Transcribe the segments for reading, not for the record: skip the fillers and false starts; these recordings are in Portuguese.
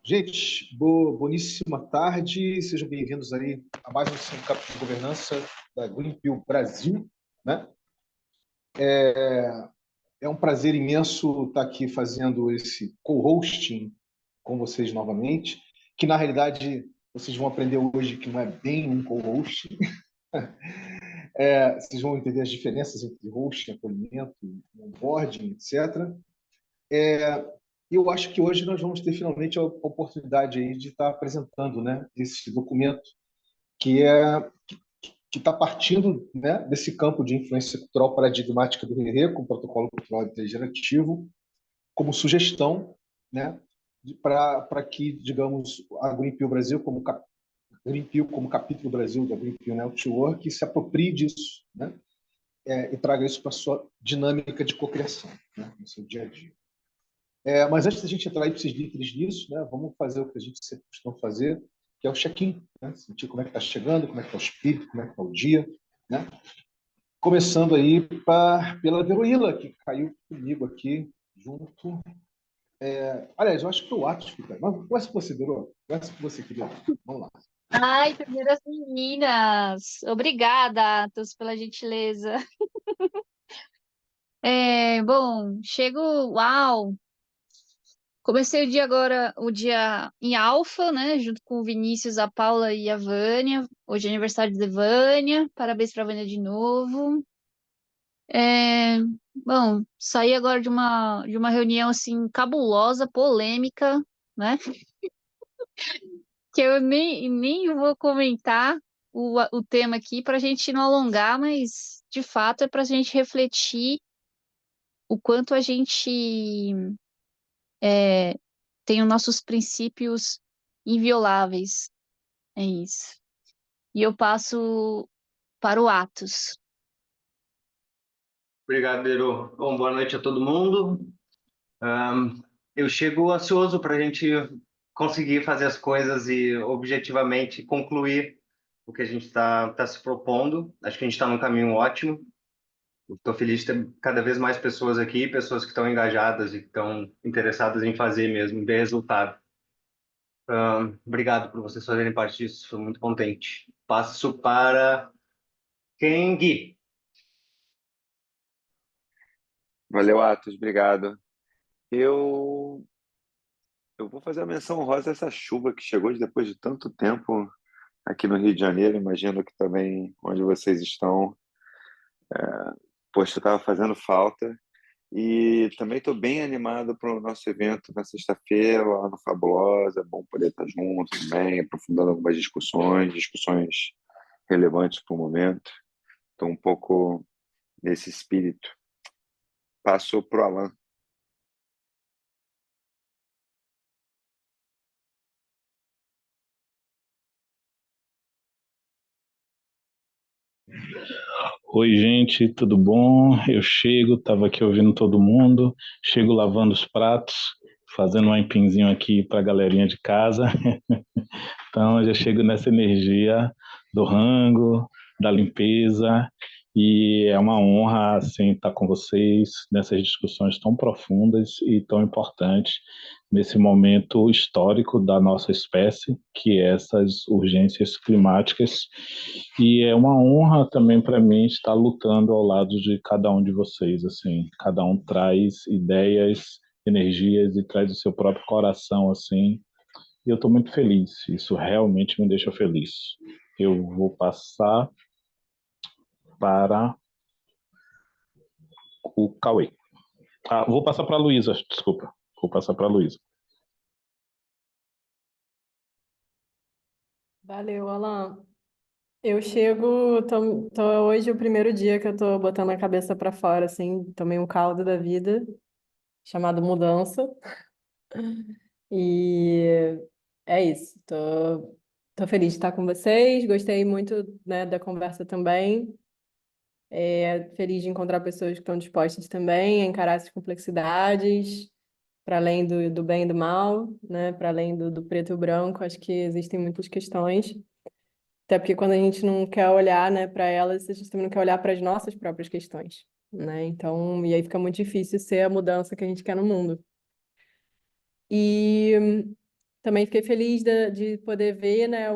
Gente, boníssima tarde, sejam bem-vindos aí a mais um Sindicato de Governança da Greenpeace Brasil, né? É um prazer imenso estar aqui fazendo esse co-hosting com vocês novamente, que na realidade vocês vão aprender hoje que não é bem um co-hosting. Vocês vão entender as diferenças entre hosting, acolhimento, onboarding, etc. Eu acho que hoje nós vamos ter finalmente a oportunidade aí de estar apresentando, né, esse documento que está partindo, né, desse campo de influência cultural paradigmática do RERE, com o Protocolo Cultural Intergerativo, como sugestão, né, para que, digamos, a Greenpeace Brasil, Greenpeace como capítulo Brasil da Greenpeace Network, se aproprie disso, né, e traga isso para a sua dinâmica de cocriação, né, no seu dia a dia. Mas antes da gente entrar aí para esses líderes nisso, né, vamos fazer o que a gente sempre costuma fazer, que é o check-in, né? Sentir como é que está chegando, como é que está o espírito, como é que está o dia, né? Começando aí pela Veroíla, que caiu comigo aqui junto. Aliás, eu acho que foi o Atos que caiu. Mas começa com você, Verô. Começa com você, querida. Vamos lá. Ai, primeiras meninas! Obrigada, Atos, pela gentileza. Bom, chego, uau! Comecei o dia agora, o dia em Alfa, né? Junto com o Vinícius, a Paula e a Vânia. Hoje é aniversário da Vânia. Parabéns pra Vânia de novo. É, Bom, saí agora de uma reunião assim cabulosa, polêmica, né? Que eu nem vou comentar o tema aqui para a gente não alongar, mas de fato é para a gente refletir o quanto a gente tem os nossos princípios invioláveis. É isso. E eu passo para o Atos. Obrigado, Beru. Bom, boa noite a todo mundo. Eu chego ansioso para a gente conseguir fazer as coisas e objetivamente concluir o que a gente está se propondo. Acho que a gente está num caminho ótimo. Estou feliz de ter cada vez mais pessoas aqui, pessoas que estão engajadas e que estão interessadas em fazer mesmo, ver resultado. Obrigado por vocês fazerem parte disso, estou muito contente. Passo para quem, Gui? Valeu, Atos, obrigado. Eu, eu vou fazer a menção honrosa a essa chuva que chegou depois de tanto tempo aqui no Rio de Janeiro. Imagino que também onde vocês estão, poxa, estava fazendo falta. E também estou bem animado para o nosso evento na sexta-feira, lá no Fabulosa. É bom poder estar junto também, aprofundando algumas discussões relevantes para o momento. Estou um pouco nesse espírito. Passo para o Alan. Oi, gente, tudo bom? Eu chego, estava aqui ouvindo todo mundo, chego lavando os pratos, fazendo um empinzinho aqui para a galerinha de casa. Então, eu já chego nessa energia do rango, da limpeza, e é uma honra, assim, estar com vocês nessas discussões tão profundas e tão importantes nesse momento histórico da nossa espécie, que é essas urgências climáticas. E é uma honra também para mim estar lutando ao lado de cada um de vocês, assim, cada um traz ideias, energias e traz o seu próprio coração, assim, e eu estou muito feliz, isso realmente me deixa feliz. Eu vou passar para o Cauê. Vou passar para a Luísa, desculpa. Vou passar para a Luísa. Valeu, Alan. Eu chego, tô hoje o primeiro dia que eu tô botando a cabeça para fora, assim, tomei um caldo da vida, chamado mudança, e é isso, tô feliz de estar com vocês, gostei muito, né, da conversa também, feliz de encontrar pessoas que estão dispostas também a encarar essas complexidades, para além do bem e do mal, né, para além do preto e o branco, acho que existem muitas questões. Até porque quando a gente não quer olhar, né, para elas, a gente também não quer olhar para as nossas próprias questões, né? Então, e aí fica muito difícil ser a mudança que a gente quer no mundo. E também fiquei feliz de poder ver, né,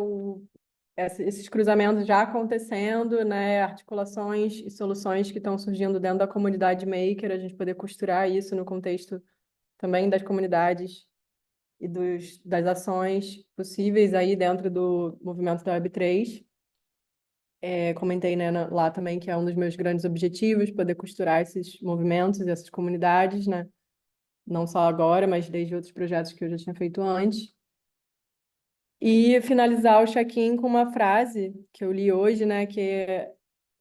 esses cruzamentos já acontecendo, né, articulações e soluções que estão surgindo dentro da comunidade maker, a gente poder costurar isso no contexto também das comunidades e das ações possíveis aí dentro do movimento da Web3. Comentei, né, lá também que é um dos meus grandes objetivos, poder costurar esses movimentos, essas comunidades, né? Não só agora, mas desde outros projetos que eu já tinha feito antes. E finalizar o check-in com uma frase que eu li hoje, né, que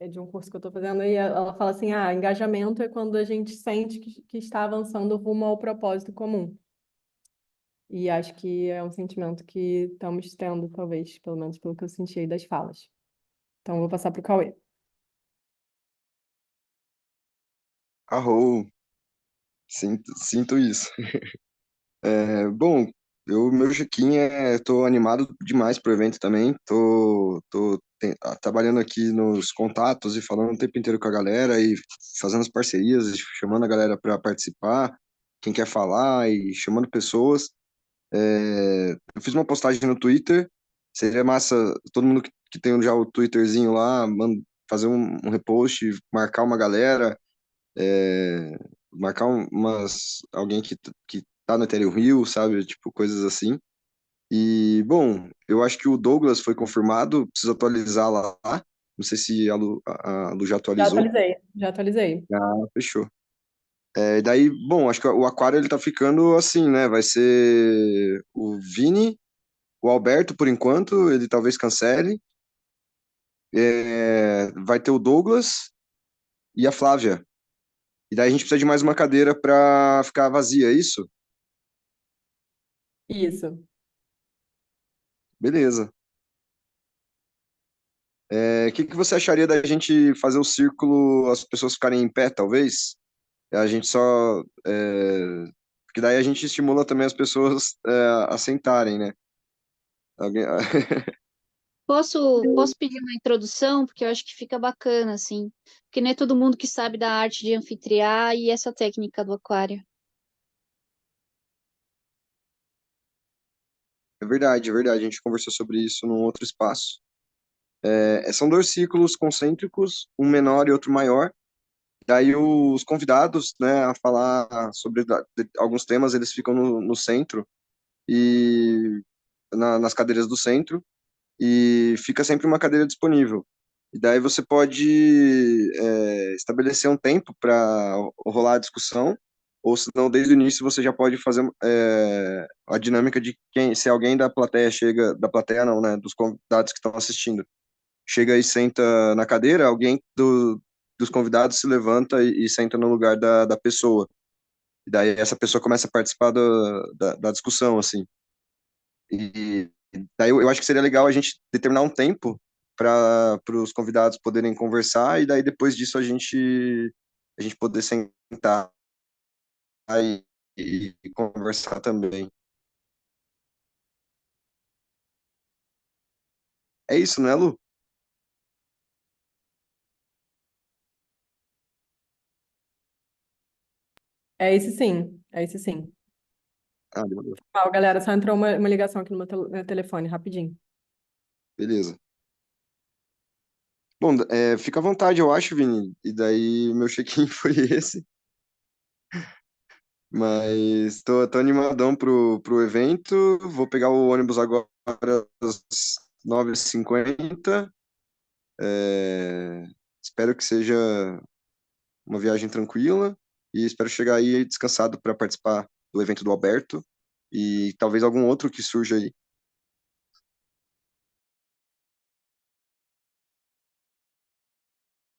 é de um curso que eu estou fazendo, e ela fala assim, engajamento é quando a gente sente que está avançando rumo ao propósito comum. E acho que é um sentimento que estamos tendo, talvez, pelo menos pelo que eu senti aí das falas. Então, vou passar para o Cauê. Arrou, sinto isso. Bom, meu check-in tô animado demais pro evento também. Trabalhando aqui nos contatos e falando o tempo inteiro com a galera e fazendo as parcerias, e chamando a galera para participar, quem quer falar e chamando pessoas. Eu fiz uma postagem no Twitter. Seria massa todo mundo que tem já o Twitterzinho lá, fazer um repost, marcar uma galera, é, marcar alguém que tá no Ethereum Rio, sabe? Tipo, coisas assim. E, bom, eu acho que o Douglas foi confirmado, preciso atualizar lá. Não sei se a Lu já Já atualizou. atualizei, já atualizei. Ah, fechou. Daí, bom, acho que o Aquário ele tá ficando assim, né? Vai ser o Vini, o Alberto, por enquanto, ele talvez cancele. Vai ter o Douglas e a Flávia. E daí a gente precisa de mais uma cadeira para ficar vazia, é isso? Isso. Beleza. O que que você acharia da gente fazer o círculo, as pessoas ficarem em pé, talvez? A gente só. Porque daí a gente estimula também as pessoas a sentarem, né? Alguém... Posso pedir uma introdução, porque eu acho que fica bacana, assim. Porque não é todo mundo que sabe da arte de anfitriar e essa técnica do aquário. É verdade, é verdade. A gente conversou sobre isso num outro espaço. São dois círculos concêntricos, um menor e outro maior. Daí os convidados, né, a falar sobre alguns temas, eles ficam no centro e nas cadeiras do centro e fica sempre uma cadeira disponível. E daí você pode estabelecer um tempo para rolar a discussão, ou se não, desde o início você já pode fazer a dinâmica de se alguém da plateia chega, da plateia não, né, dos convidados que estão assistindo, chega e senta na cadeira, alguém dos convidados se levanta e senta no lugar da pessoa. E daí essa pessoa começa a participar da discussão, assim. E daí eu acho que seria legal a gente determinar um tempo para os convidados poderem conversar e daí depois disso a gente poder sentar e conversar também. É isso, né, Lu? É esse sim, é esse sim. Ah, demorou. Galera, só entrou uma ligação aqui no meu telefone, rapidinho. Beleza. Bom, fica à vontade, eu acho, Vini. E daí meu check-in foi esse. Mas tô animadão pro evento. Vou pegar o ônibus agora às 9h50. É, Espero que seja uma viagem tranquila e espero chegar aí descansado para participar do evento do Alberto e talvez algum outro que surja aí.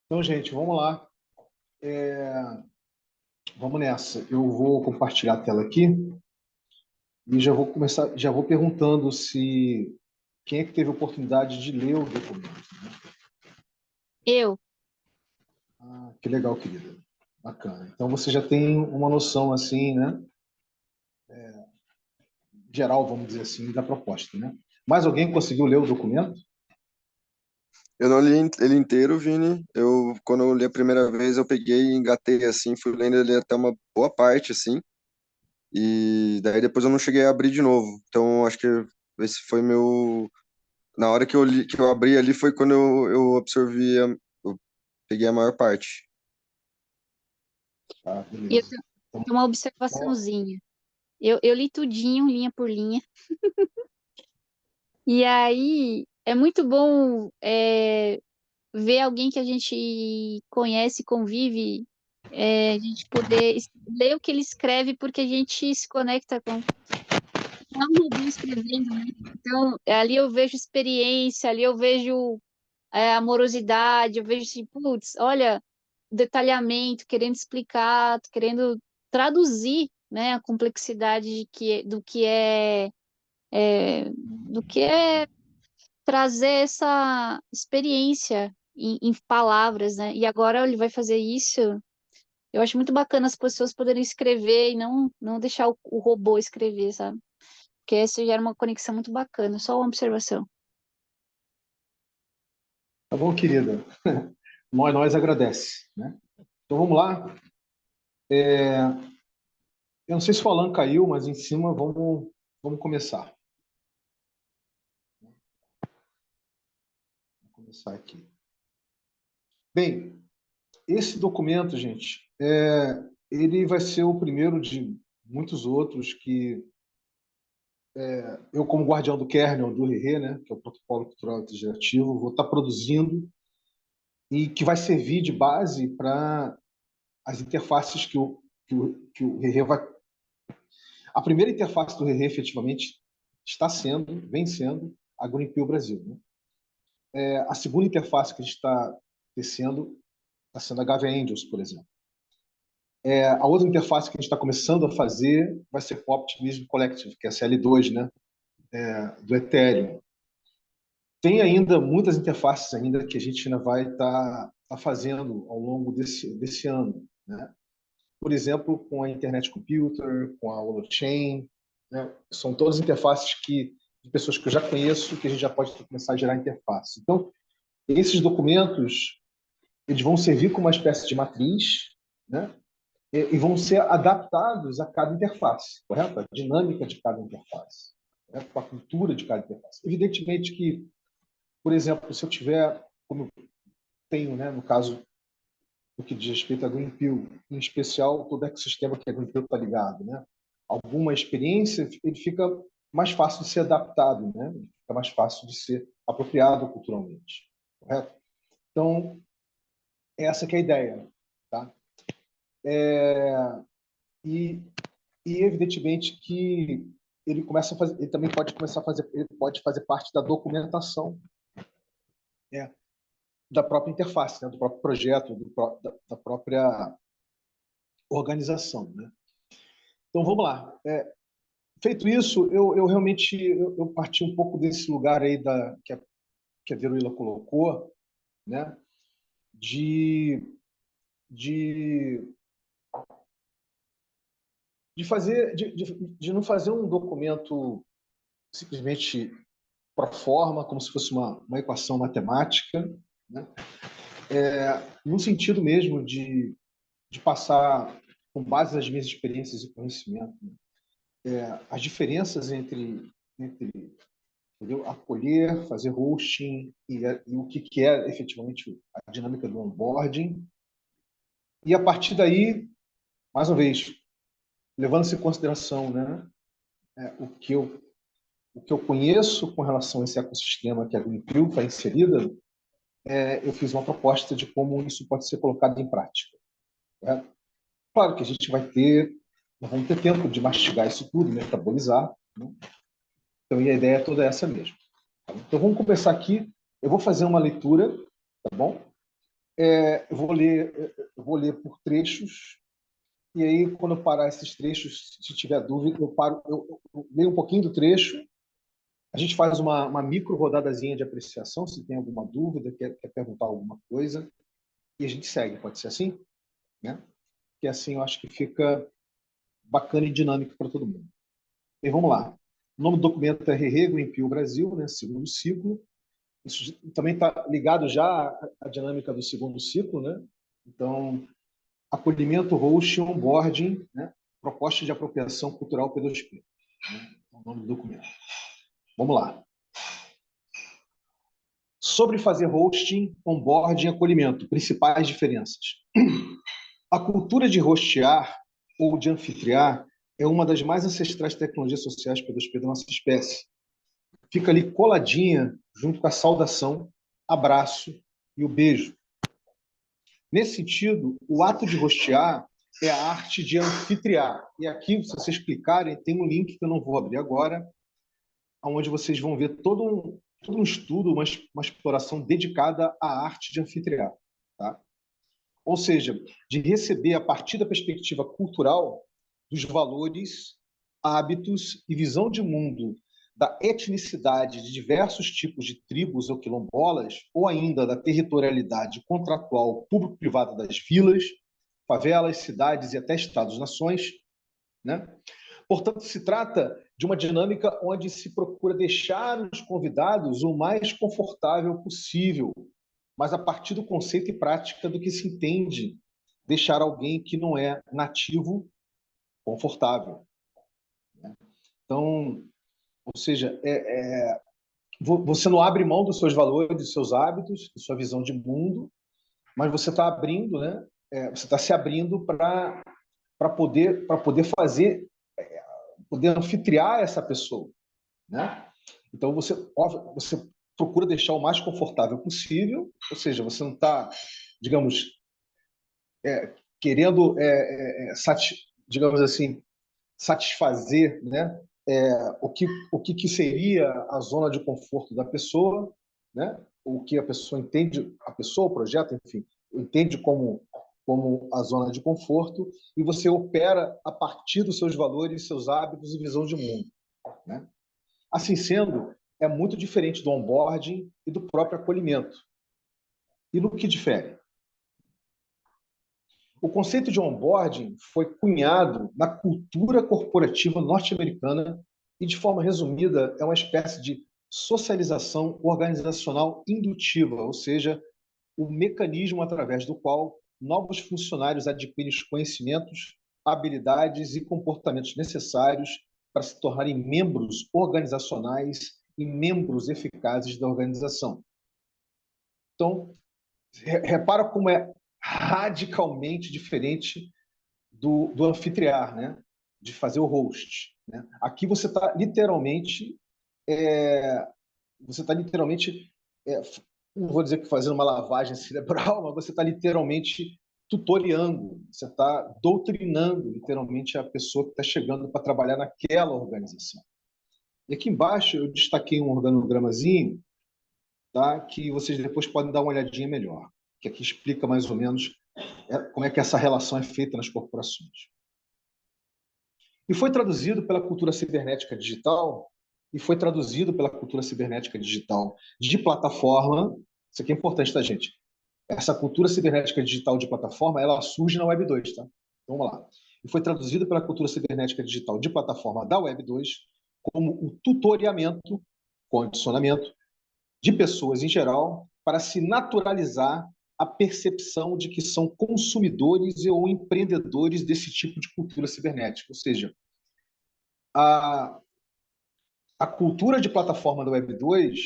Então, gente, vamos lá. Vamos nessa. Eu vou compartilhar a tela aqui e já vou começar, já vou perguntando se quem é que teve a oportunidade de ler o documento. Eu, Que legal, querida. Bacana. Então você já tem uma noção assim, né? Geral, vamos dizer assim, da proposta, né? Mais alguém conseguiu ler o documento? Eu não li ele inteiro, Vini. Quando eu li a primeira vez, eu peguei e engatei assim, fui lendo ele até uma boa parte, assim. E daí depois eu não cheguei a abrir de novo. Então, acho que esse foi meu... Na hora que eu li, que eu abri ali foi quando eu absorvi, eu peguei a maior parte. Tá, E eu beleza. Então, tenho uma observaçãozinha. Eu li tudinho, linha por linha. E aí é muito bom ver alguém que a gente conhece, convive, a gente poder ler o que ele escreve, porque a gente se conecta com. Não um robô escrevendo, né? Então, ali eu vejo experiência, ali eu vejo amorosidade, eu vejo assim, putz, olha, detalhamento, querendo explicar, querendo traduzir, né, a complexidade do que é trazer essa experiência em palavras, né? E agora ele vai fazer isso. Eu acho muito bacana as pessoas poderem escrever e não deixar o robô escrever, sabe? Porque isso gera uma conexão muito bacana. Só uma observação. tá bom, querida. Nós agradece, né? Então vamos lá. Eu não sei se o Alan caiu, mas em cima vamos começar. Vou começar aqui. Bem, esse documento, gente, ele vai ser o primeiro de muitos outros que eu, como guardião do kernel do RE, né, que é o Protocolo Cultural Integrativo, vou estar produzindo e que vai servir de base para as interfaces que o RE vai. A primeira interface do RE, efetivamente, vem sendo a Greenpeace Brasil. Né? A segunda interface que a gente está tecendo está sendo a Gave Angels, por exemplo. A outra interface que a gente está começando a fazer vai ser com o Optimism Collective, que é a CL2, né? Do Ethereum. Tem ainda muitas interfaces ainda que a gente ainda vai estar fazendo ao longo desse ano, né? Por exemplo, com a Internet Computer, com a Holochain, né? São todas interfaces de pessoas que eu já conheço, que a gente já pode começar a gerar interface. Então, esses documentos eles vão servir como uma espécie de matriz, né? E vão ser adaptados a cada interface, correto? A dinâmica de cada interface, correto? A cultura de cada interface. Evidentemente que, por exemplo, se eu tiver, como eu tenho, né, no caso do que diz respeito a Greenpeace, em especial todo o ecossistema que a Greenpeace está ligado, né? Alguma experiência, ele fica mais fácil de ser adaptado, né? Fica mais fácil de ser apropriado culturalmente, correto? Então, essa que é a ideia, tá? E, evidentemente que ele também pode começar a fazer, ele pode fazer parte da documentação, né, da própria interface, né, do próprio projeto, da própria organização, né? Então vamos lá. Feito isso, eu realmente eu parti um pouco desse lugar aí que a Veruíla colocou, né, de de, de não fazer um documento simplesmente pro forma, como se fosse uma equação matemática, né? No sentido mesmo de passar, com base nas minhas experiências e conhecimento, né, as diferenças entre entendeu? Acolher, fazer hosting e o que é efetivamente a dinâmica do onboarding. E a partir daí, mais uma vez, levando-se em consideração, né, o que eu conheço com relação a esse ecossistema que a Greenpeace está inserida, eu fiz uma proposta de como isso pode ser colocado em prática. Né? Claro que a gente nós vamos ter tempo de mastigar isso tudo, metabolizar. Né? Então, e a ideia é toda essa mesmo. Então, vamos começar aqui. Eu vou fazer uma leitura, tá bom? Eu vou ler por trechos, e aí, quando eu parar esses trechos, se tiver dúvida, eu leio um pouquinho do trecho, a gente faz uma micro rodadazinha de apreciação, se tem alguma dúvida, quer perguntar alguma coisa, e a gente segue, pode ser assim? Né? Que assim eu acho que fica bacana e dinâmico para todo mundo. E vamos lá. O nome do documento é RE Greenpeace Brasil, né? Segundo ciclo. Isso também está ligado já à dinâmica do segundo ciclo, né? Então, acolhimento, host, onboarding, né? Proposta de Apropriação Cultural P2P. Né? É o nome do documento. Vamos lá. Sobre fazer hosting, onboarding e acolhimento. Principais diferenças. A cultura de hostear ou de anfitriar é uma das mais ancestrais tecnologias sociais P2P da nossa espécie. Fica ali coladinha junto com a saudação, abraço e o beijo. Nesse sentido, o ato de hostear é a arte de anfitriar. E aqui, se vocês clicarem, tem um link que eu não vou abrir agora, onde vocês vão ver todo um estudo, uma exploração dedicada à arte de anfitriar. Tá? Ou seja, de receber, a partir da perspectiva cultural, dos valores, hábitos e visão de mundo da etnicidade de diversos tipos de tribos ou quilombolas, ou ainda da territorialidade contratual público-privada das vilas, favelas, cidades e até estados-nações, né? Portanto, se trata de uma dinâmica onde se procura deixar os convidados o mais confortável possível, mas a partir do conceito e prática do que se entende deixar alguém que não é nativo confortável. Então, ou seja, você não abre mão dos seus valores, dos seus hábitos, da sua visão de mundo, mas você está abrindo, né? Você está se abrindo para poder poder anfitriar essa pessoa, né? Então você procura deixar o mais confortável possível, ou seja, você não está, digamos, querendo, digamos assim, satisfazer, né? O que seria a zona de conforto da pessoa, né? O que a pessoa entende, a pessoa, o projeto, enfim, entende como a zona de conforto, e você opera a partir dos seus valores, seus hábitos e visão de mundo, né? Assim sendo, é muito diferente do onboarding e do próprio acolhimento. E no que difere? O conceito de onboarding foi cunhado na cultura corporativa norte-americana e, de forma resumida, é uma espécie de socialização organizacional indutiva, ou seja, o mecanismo através do qual novos funcionários adquirem os conhecimentos, habilidades e comportamentos necessários para se tornarem membros organizacionais e membros eficazes da organização. Então, repara como é radicalmente diferente do anfitriar, né? De fazer o host, né? Aqui você está literalmente, não vou dizer que fazendo uma lavagem cerebral, mas você está literalmente tutoriando, você está doutrinando literalmente a pessoa que está chegando para trabalhar naquela organização. E aqui embaixo eu destaquei um organogramazinho, tá? Que vocês depois podem dar uma olhadinha melhor, que aqui explica mais ou menos como é que essa relação é feita nas corporações. E foi traduzido pela cultura cibernética digital, de plataforma. Isso aqui é importante, tá, gente? Essa cultura cibernética digital de plataforma, ela surge na Web 2, tá? Vamos lá. E foi traduzido pela cultura cibernética digital de plataforma da Web 2 como o tutoriamento, condicionamento de pessoas em geral para se naturalizar a percepção de que são consumidores ou empreendedores desse tipo de cultura cibernética. Ou seja, a cultura de plataforma da Web 2,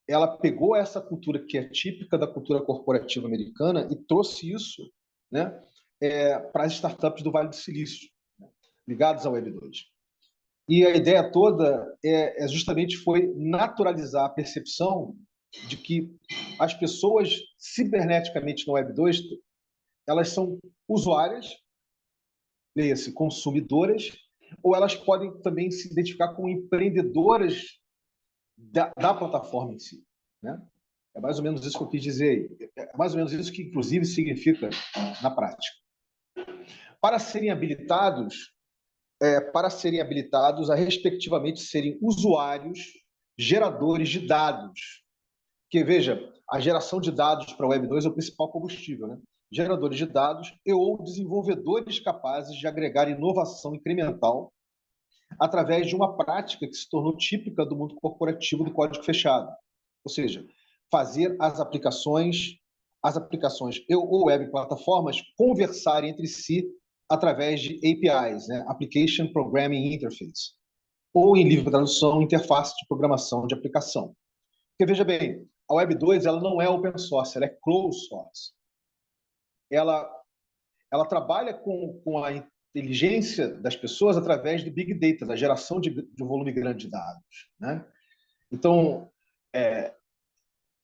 ela pegou essa cultura que é típica da cultura corporativa americana e trouxe isso, né, para as startups do Vale do Silício, né, ligadas à Web 2. E a ideia toda justamente foi naturalizar a percepção de que as pessoas ciberneticamente no Web 2, elas são usuárias, leia-se, consumidoras, ou elas podem também se identificar como empreendedoras da plataforma em si, né? É mais ou menos isso que eu quis dizer. É mais ou menos isso que, inclusive, significa na prática. Para serem habilitados a, respectivamente, serem usuários, geradores de dados. Porque, veja, a geração de dados para a Web 2 é o principal combustível, né? Geradores de dados e ou desenvolvedores capazes de agregar inovação incremental através de uma prática que se tornou típica do mundo corporativo do código fechado. Ou seja, fazer as aplicações ou web plataformas conversarem entre si através de APIs, né? Application Programming Interface, ou em livre tradução, interface de programação de aplicação. Porque, veja bem, a Web 2 ela não é open source, ela é closed source. Ela trabalha com a inteligência das pessoas através do Big Data, da geração de um volume grande de dados, né? Então, é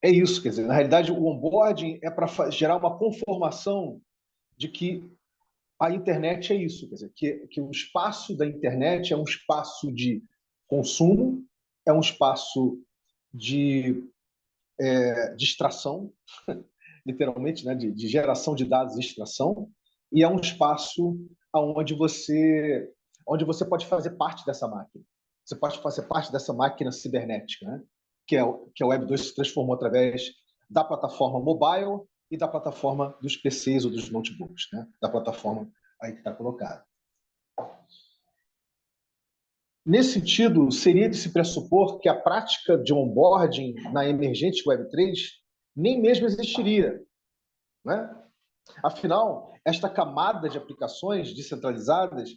isso, quer dizer, na realidade, o onboarding é para gerar uma conformação de que a internet é isso, quer dizer, que o espaço da internet é um espaço de consumo, é um espaço de extração, literalmente, né, de geração de dados e extração, e é um espaço onde você pode fazer parte dessa máquina. Você pode fazer parte dessa máquina cibernética, né, que a Web 2 se transformou através da plataforma mobile e da plataforma dos PCs ou dos notebooks, né, da plataforma aí que está colocada. Nesse sentido, seria de se pressupor que a prática de onboarding na emergente Web3 nem mesmo existiria, né? Afinal, esta camada de aplicações descentralizadas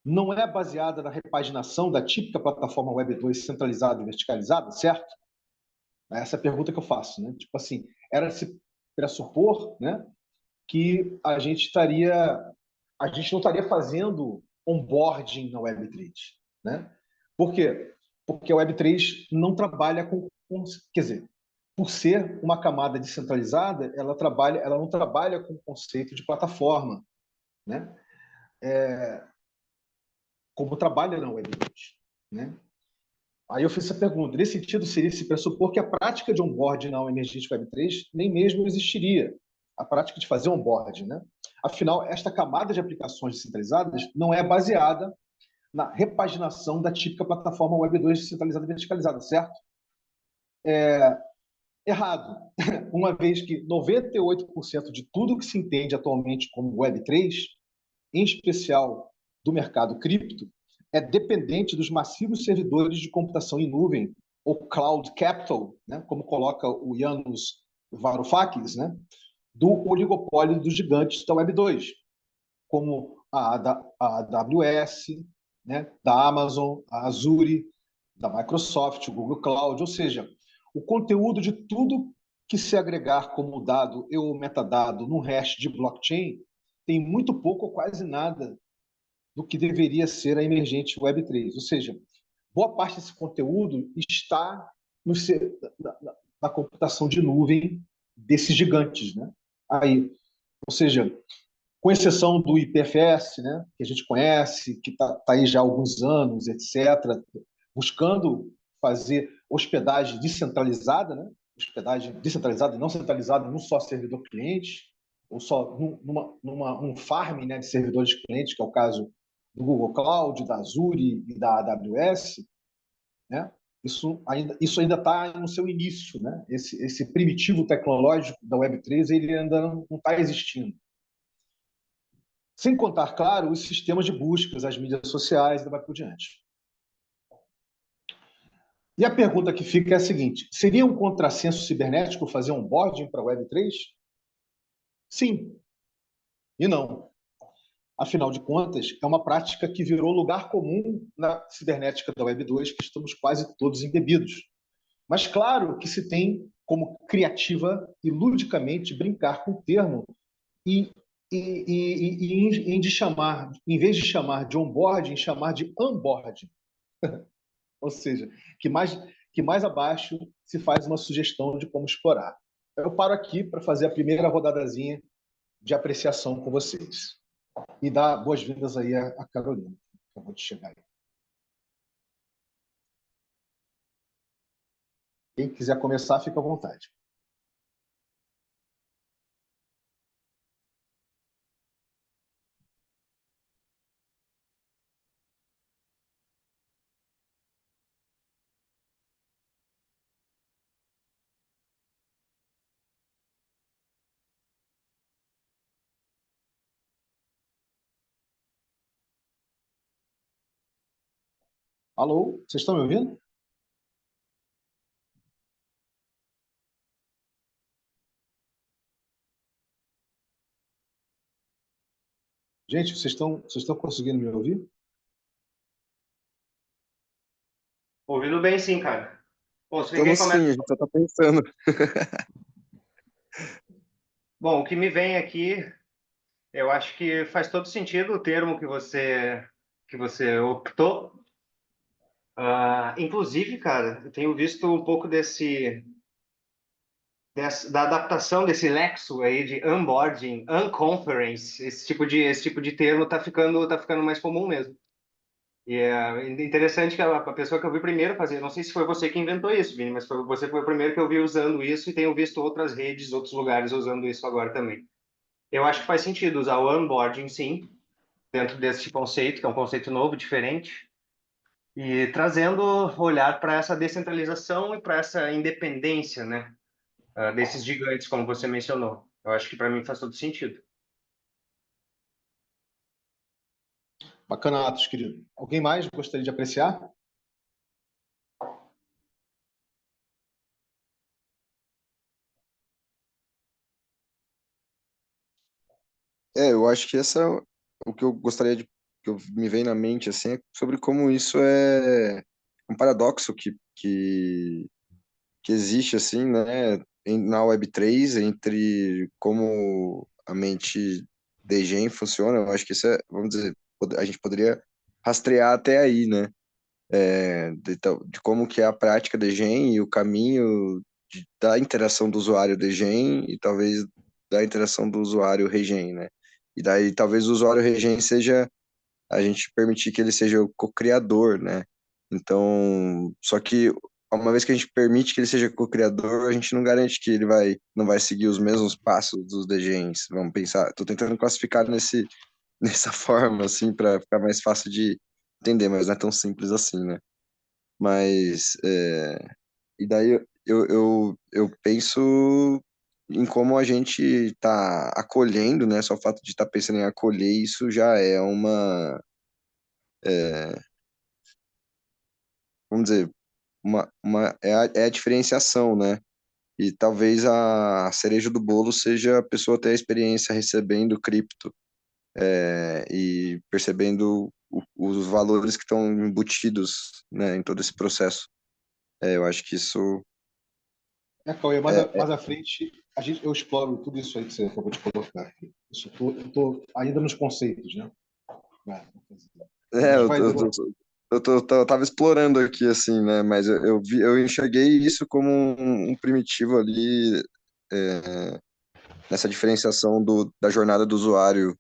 não é baseada na repaginação da típica plataforma Web 2 centralizada e verticalizada, certo? Essa é a pergunta que eu faço, né? Tipo assim, era de se pressupor, né, que a gente não estaria fazendo onboarding na Web3, né? Por quê? Porque a Web3 não trabalha quer dizer, por ser uma camada descentralizada, ela não trabalha com o conceito de plataforma, né? Como trabalha na Web2, né? Aí eu fiz essa pergunta. Nesse sentido, seria se pressupor que a prática de onboarding na emergente Web3 nem mesmo existiria. A prática de fazer onboarding, né? Afinal, esta camada de aplicações descentralizadas não é baseada na repaginação da típica plataforma Web2 descentralizada e verticalizada, certo? Errado, uma vez que 98% de tudo que se entende atualmente como Web3, em especial do mercado cripto, é dependente dos massivos servidores de computação em nuvem, ou cloud capital, né, como coloca o Yanis Varoufakis, né, do oligopólio dos gigantes da Web2, como a AWS, né, da Amazon, a Azure, da Microsoft, o Google Cloud, ou seja, o conteúdo de tudo que se agregar como dado ou metadado num hash de blockchain tem muito pouco ou quase nada do que deveria ser a emergente Web3. Ou seja, boa parte desse conteúdo está no, na computação de nuvem desses gigantes, né? Aí, ou seja, com exceção do IPFS, né, que a gente conhece, que está aí já há alguns anos, etc., buscando fazer hospedagem descentralizada, né, hospedagem descentralizada e não centralizada num só servidor cliente, ou só num farm, né, de servidores clientes, que é o caso do Google Cloud, da Azure e da AWS, né? Isso ainda está no seu início, né? Esse primitivo tecnológico da Web3 ele ainda não está existindo. Sem contar, claro, os sistemas de buscas, as mídias sociais e vai por diante. E a pergunta que fica é a seguinte: seria um contrassenso cibernético fazer um onboarding para a Web3? Sim e não. Afinal de contas, é uma prática que virou lugar comum na cibernética da Web2, que estamos quase todos embebidos. Mas claro que se tem como criativa e ludicamente brincar com o termo e, em vez de chamar de onboarding, chamar de onboarding. Ou seja, que mais abaixo se faz uma sugestão de como explorar. Eu paro aqui para fazer a primeira rodadazinha de apreciação com vocês. E dar boas-vindas aí a Carolina, que acabou de chegar aí. Quem quiser começar, fica à vontade. Alô, vocês estão me ouvindo? Gente, vocês estão conseguindo me ouvir? Ouvindo bem, sim, cara. Bom, se ninguém Estamos começa. sim, a gente só está pensando. Bom, o que me vem aqui, eu acho que faz todo sentido o termo que você optou. Inclusive, cara, eu tenho visto um pouco da adaptação desse lexo aí de onboarding, unconference, esse tipo de termo tá ficando mais comum mesmo. E é interessante que a pessoa que eu vi primeiro fazer, não sei se foi você que inventou isso, Vini, mas você foi o primeiro que eu vi usando isso e tenho visto outras redes, outros lugares usando isso agora também. Eu acho que faz sentido usar o onboarding, sim, dentro desse conceito, que é um conceito novo, diferente, e trazendo olhar para essa descentralização e para essa independência, né, desses gigantes, como você mencionou. Eu acho que para mim faz todo sentido. Bacana, Atos, querido. Alguém mais gostaria de apreciar? Eu acho que essa o que eu gostaria de que me vem na mente assim é sobre como isso é um paradoxo que existe assim, né, na Web3 entre como a mente degen funciona. Eu acho que isso é, vamos dizer, a gente poderia rastrear até aí, né? De como que é a prática degen e o caminho da interação do usuário degen e talvez da interação do usuário regen, né? E daí talvez o usuário regen seja a gente permitir que ele seja o co-criador, né? Então, só que uma vez que a gente permite que ele seja co-criador, a gente não garante que ele não vai seguir os mesmos passos dos degens. Vamos pensar, estou tentando classificar nessa forma assim para ficar mais fácil de entender, mas não é tão simples assim, né? Mas e daí eu penso em como a gente está acolhendo, né? Só o fato de estar pensando em acolher isso já é vamos dizer, é a diferenciação, né? E talvez a cereja do bolo seja a pessoa ter a experiência recebendo cripto, e percebendo os valores que estão embutidos, né, em todo esse processo. Eu acho que isso Cauê, é, mais à frente eu exploro tudo isso aí que você acabou de colocar aqui. Eu tô ainda nos conceitos, né? A é, gente eu, vai eu, desenvolver. eu tava explorando aqui, assim, né? Mas eu enxerguei isso como um primitivo ali, é, nessa diferenciação da jornada do usuário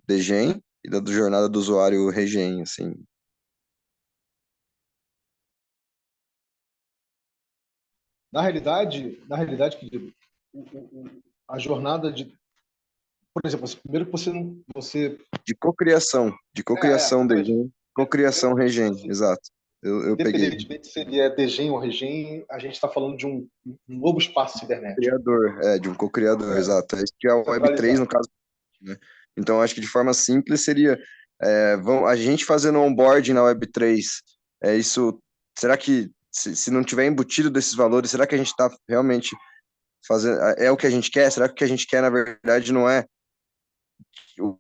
degen e da jornada do usuário regen, assim. Na realidade, querido, a jornada de, por exemplo, assim, primeiro que você não, você, De cocriação exatamente. degen, cocriação regen, exato. Eu peguei. Independentemente se ele é degen ou regen, a gente está falando de um novo espaço cibernético, Criador, de um co-criador, exato. É isso que é o Web3, no centralizado. caso, né? Então, acho que de forma simples seria, a gente fazendo onboarding na Web3, isso, será que, se não tiver embutido desses valores, será que a gente está realmente fazendo, é o que a gente quer? Será que o que a gente quer, na verdade, não é o,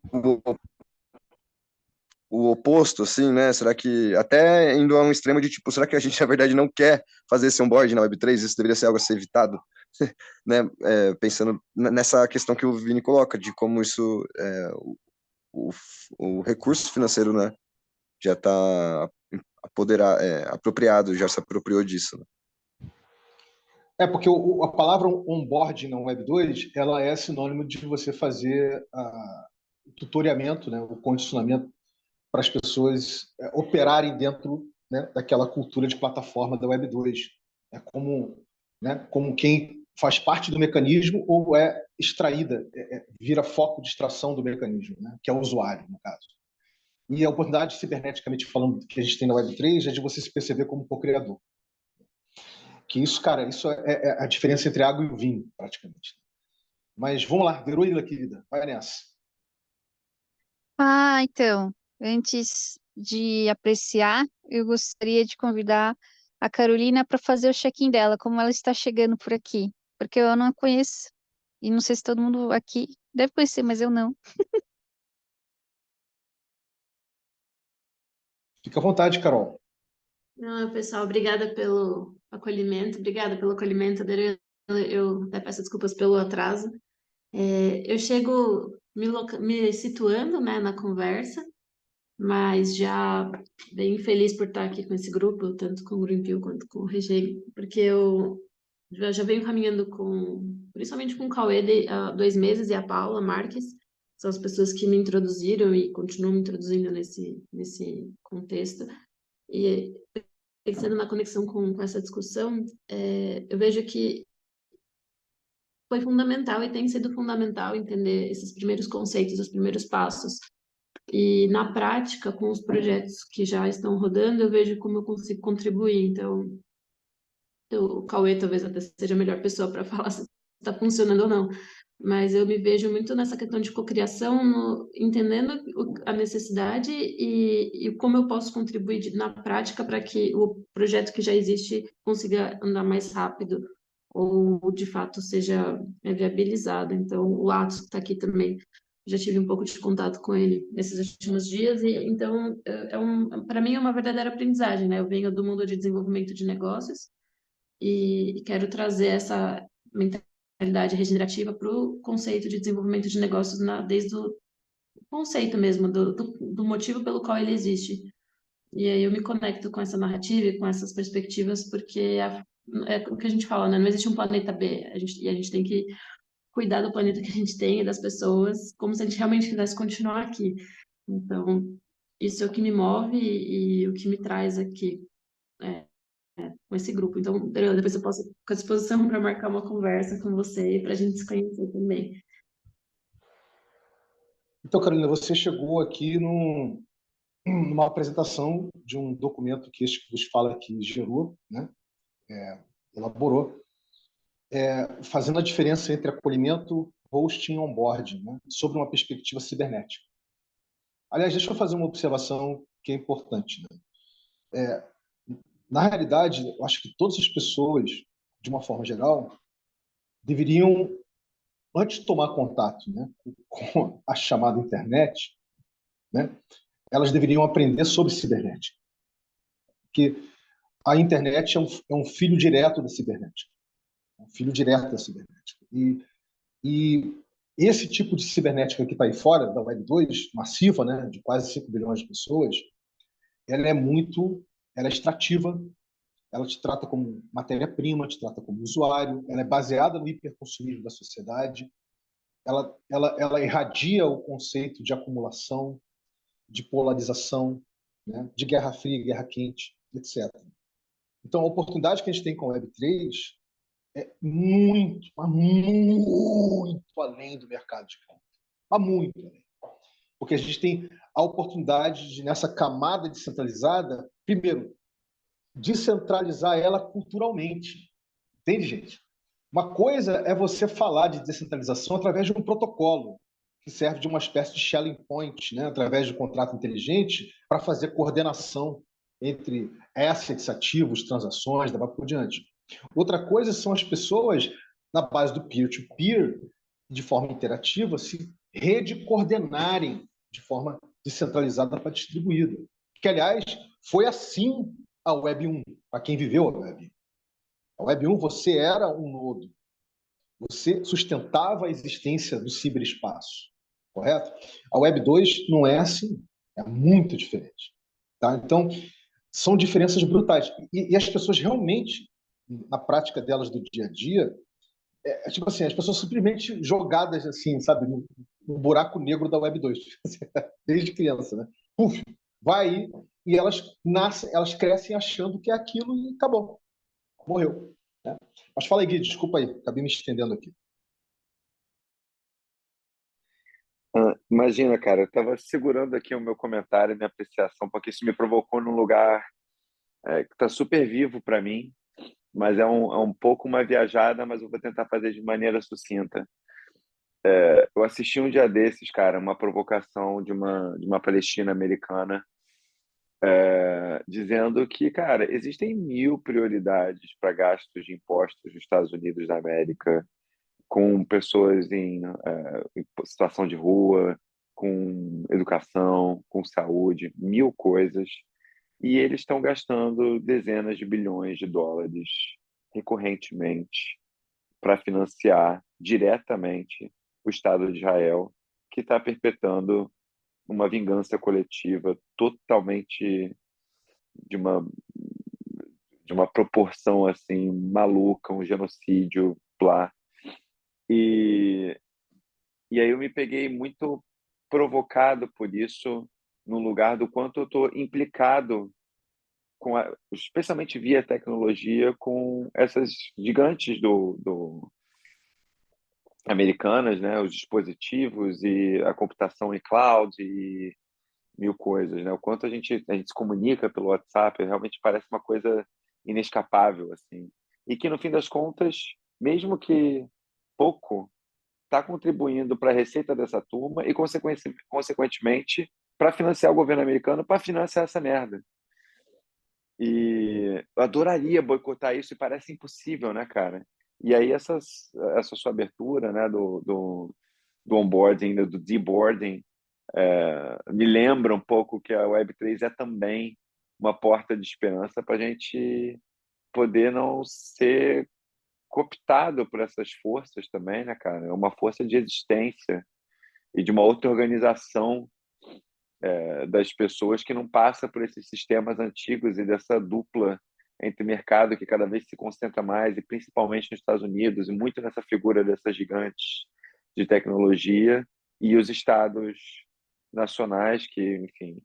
o oposto, assim, né? Será que, até indo a um extremo de, tipo, será que a gente, na verdade, não quer fazer esse onboarding na Web3? Isso deveria ser algo a ser evitado, né? Pensando nessa questão que o Vini coloca, de como isso, o, o recurso financeiro, né, já está apropriado, já se apropriou disso, né? Porque a palavra onboarding na Web2, ela é sinônimo de você fazer o tutoriamento, né, o condicionamento para as pessoas operarem dentro, né, daquela cultura de plataforma da Web2. É como, né, como quem faz parte do mecanismo ou é extraída, vira foco de extração do mecanismo, né, que é o usuário, no caso. E a oportunidade, ciberneticamente falando, que a gente tem na Web3 é de você se perceber como co-criador. Que isso, cara, isso é a diferença entre água e o vinho, praticamente. Mas vamos lá, Veroíla, querida, vai nessa. Então, antes de apreciar, eu gostaria de convidar a Carolina para fazer o check-in dela, como ela está chegando por aqui, porque eu não a conheço e não sei se todo mundo aqui deve conhecer, mas eu não. Fica à vontade, Carol. Não, pessoal, obrigada pelo acolhimento, Adriana. Eu até peço desculpas pelo atraso. Eu chego me situando, né, na conversa, mas já bem feliz por estar aqui com esse grupo, tanto com o Greenpeace quanto com o Regê, porque eu já venho caminhando principalmente com o Cauê há 2 meses e a Paula Marques, são as pessoas que me introduziram e continuam me introduzindo nesse contexto. E pensando na conexão com essa discussão, eu vejo que foi fundamental e tem sido fundamental entender esses primeiros conceitos, os primeiros passos. E na prática, com os projetos que já estão rodando, eu vejo como eu consigo contribuir. Então, o Cauê talvez até seja a melhor pessoa para falar se está funcionando ou não. Mas eu me vejo muito nessa questão de cocriação, entendendo a necessidade e como eu posso contribuir na prática para que o projeto que já existe consiga andar mais rápido ou, de fato, seja viabilizado. Então, o Atos, que está aqui também, já tive um pouco de contato com ele nesses últimos dias, e então, para mim, é uma verdadeira aprendizagem, né? Eu venho do mundo de desenvolvimento de negócios, e quero trazer essa mentalidade regenerativa para o conceito de desenvolvimento de negócios desde o conceito mesmo, do motivo pelo qual ele existe. E aí eu me conecto com essa narrativa e com essas perspectivas, porque é o que a gente fala, né? Não existe um planeta B, e a gente tem que cuidar do planeta que a gente tem e das pessoas, como se a gente realmente quisesse continuar aqui. Então, isso é o que me move e o que me traz aqui. Com esse grupo. Então, depois eu posso ficar à disposição para marcar uma conversa com você e para a gente se conhecer também. Então, Carolina, você chegou aqui numa apresentação de um documento que este que vos fala aqui gerou, né? Elaborou, fazendo a diferença entre acolhimento, hosting e onboarding, né? Sobre uma perspectiva cibernética. Aliás, deixa eu fazer uma observação que é importante, né? Na realidade, eu acho que todas as pessoas, de uma forma geral, deveriam, antes de tomar contato, né, com a chamada internet, né, elas deveriam aprender sobre cibernética. Porque a internet é um filho direto da cibernética. É um filho direto da cibernética. E esse tipo de cibernética que está aí fora, da Web 2, massiva, né, de quase 5 bilhões de pessoas, ela é extrativa, ela te trata como matéria-prima, te trata como usuário, ela é baseada no hiperconsumismo da sociedade, ela irradia o conceito de acumulação, de polarização, né, de guerra fria, guerra quente, etc. Então, a oportunidade que a gente tem com a Web3 é muito, mas muito além do mercado de campo. Mas muito além. Porque a gente tem a oportunidade de, nessa camada descentralizada, primeiro, descentralizar ela culturalmente. Entende, gente? Uma coisa é você falar de descentralização através de um protocolo, que serve de uma espécie de shelling point, né? Através de um contrato inteligente, para fazer coordenação entre assets, ativos, transações, daí por diante. Outra coisa são as pessoas, na base do peer-to-peer, de forma interativa, se rede coordenarem de forma descentralizada para distribuída. Que, aliás, foi assim a Web 1, para quem viveu a Web 1. A Web 1, você era um nodo. Você sustentava a existência do ciberespaço, correto? A Web 2 não é assim, é muito diferente. Tá? Então, são diferenças brutais. E as pessoas realmente, na prática delas do dia a dia, tipo assim, as pessoas simplesmente jogadas assim, sabe, no buraco negro da Web 2, desde criança, né? Puf, vai aí, e elas nascem, elas crescem achando que é aquilo e acabou, morreu. Né? Mas fala aí, Gui, desculpa aí, acabei me estendendo aqui. Imagina, cara, eu estava segurando aqui o meu comentário, minha apreciação, porque isso me provocou num lugar que está super vivo para mim, mas é um pouco uma viajada, mas eu vou tentar fazer de maneira sucinta. Eu assisti um dia desses, cara, uma provocação de uma palestina americana, dizendo que, cara, existem 1000 prioridades para gastos de impostos nos Estados Unidos da América, com pessoas em situação de rua, com educação, com saúde, 1000 coisas. e eles estão gastando dezenas de bilhões de dólares recorrentemente para financiar diretamente o Estado de Israel, que está perpetrando uma vingança coletiva totalmente de uma proporção assim maluca, um genocídio, blá. E aí eu me peguei muito provocado por isso, no lugar do quanto eu estou implicado especialmente via tecnologia, com essas gigantes americanas, né, os dispositivos e a computação em cloud e mil coisas, né? O quanto a gente se comunica pelo WhatsApp, realmente parece uma coisa inescapável, assim. E que, no fim das contas, mesmo que pouco, está contribuindo para a receita dessa turma e, consequentemente, para financiar o governo americano, para financiar essa merda. E eu adoraria boicotar isso e parece impossível, né, cara? E aí essa sua abertura, né, do onboarding, do deboarding, me lembra um pouco que a Web3 é também uma porta de esperança para a gente poder não ser cooptado por essas forças também, né, cara? É uma força de existência e de uma outra organização das pessoas que não passa por esses sistemas antigos e dessa dupla entre mercado que cada vez se concentra mais, e principalmente nos Estados Unidos, e muito nessa figura dessas gigantes de tecnologia, e os estados nacionais que, enfim,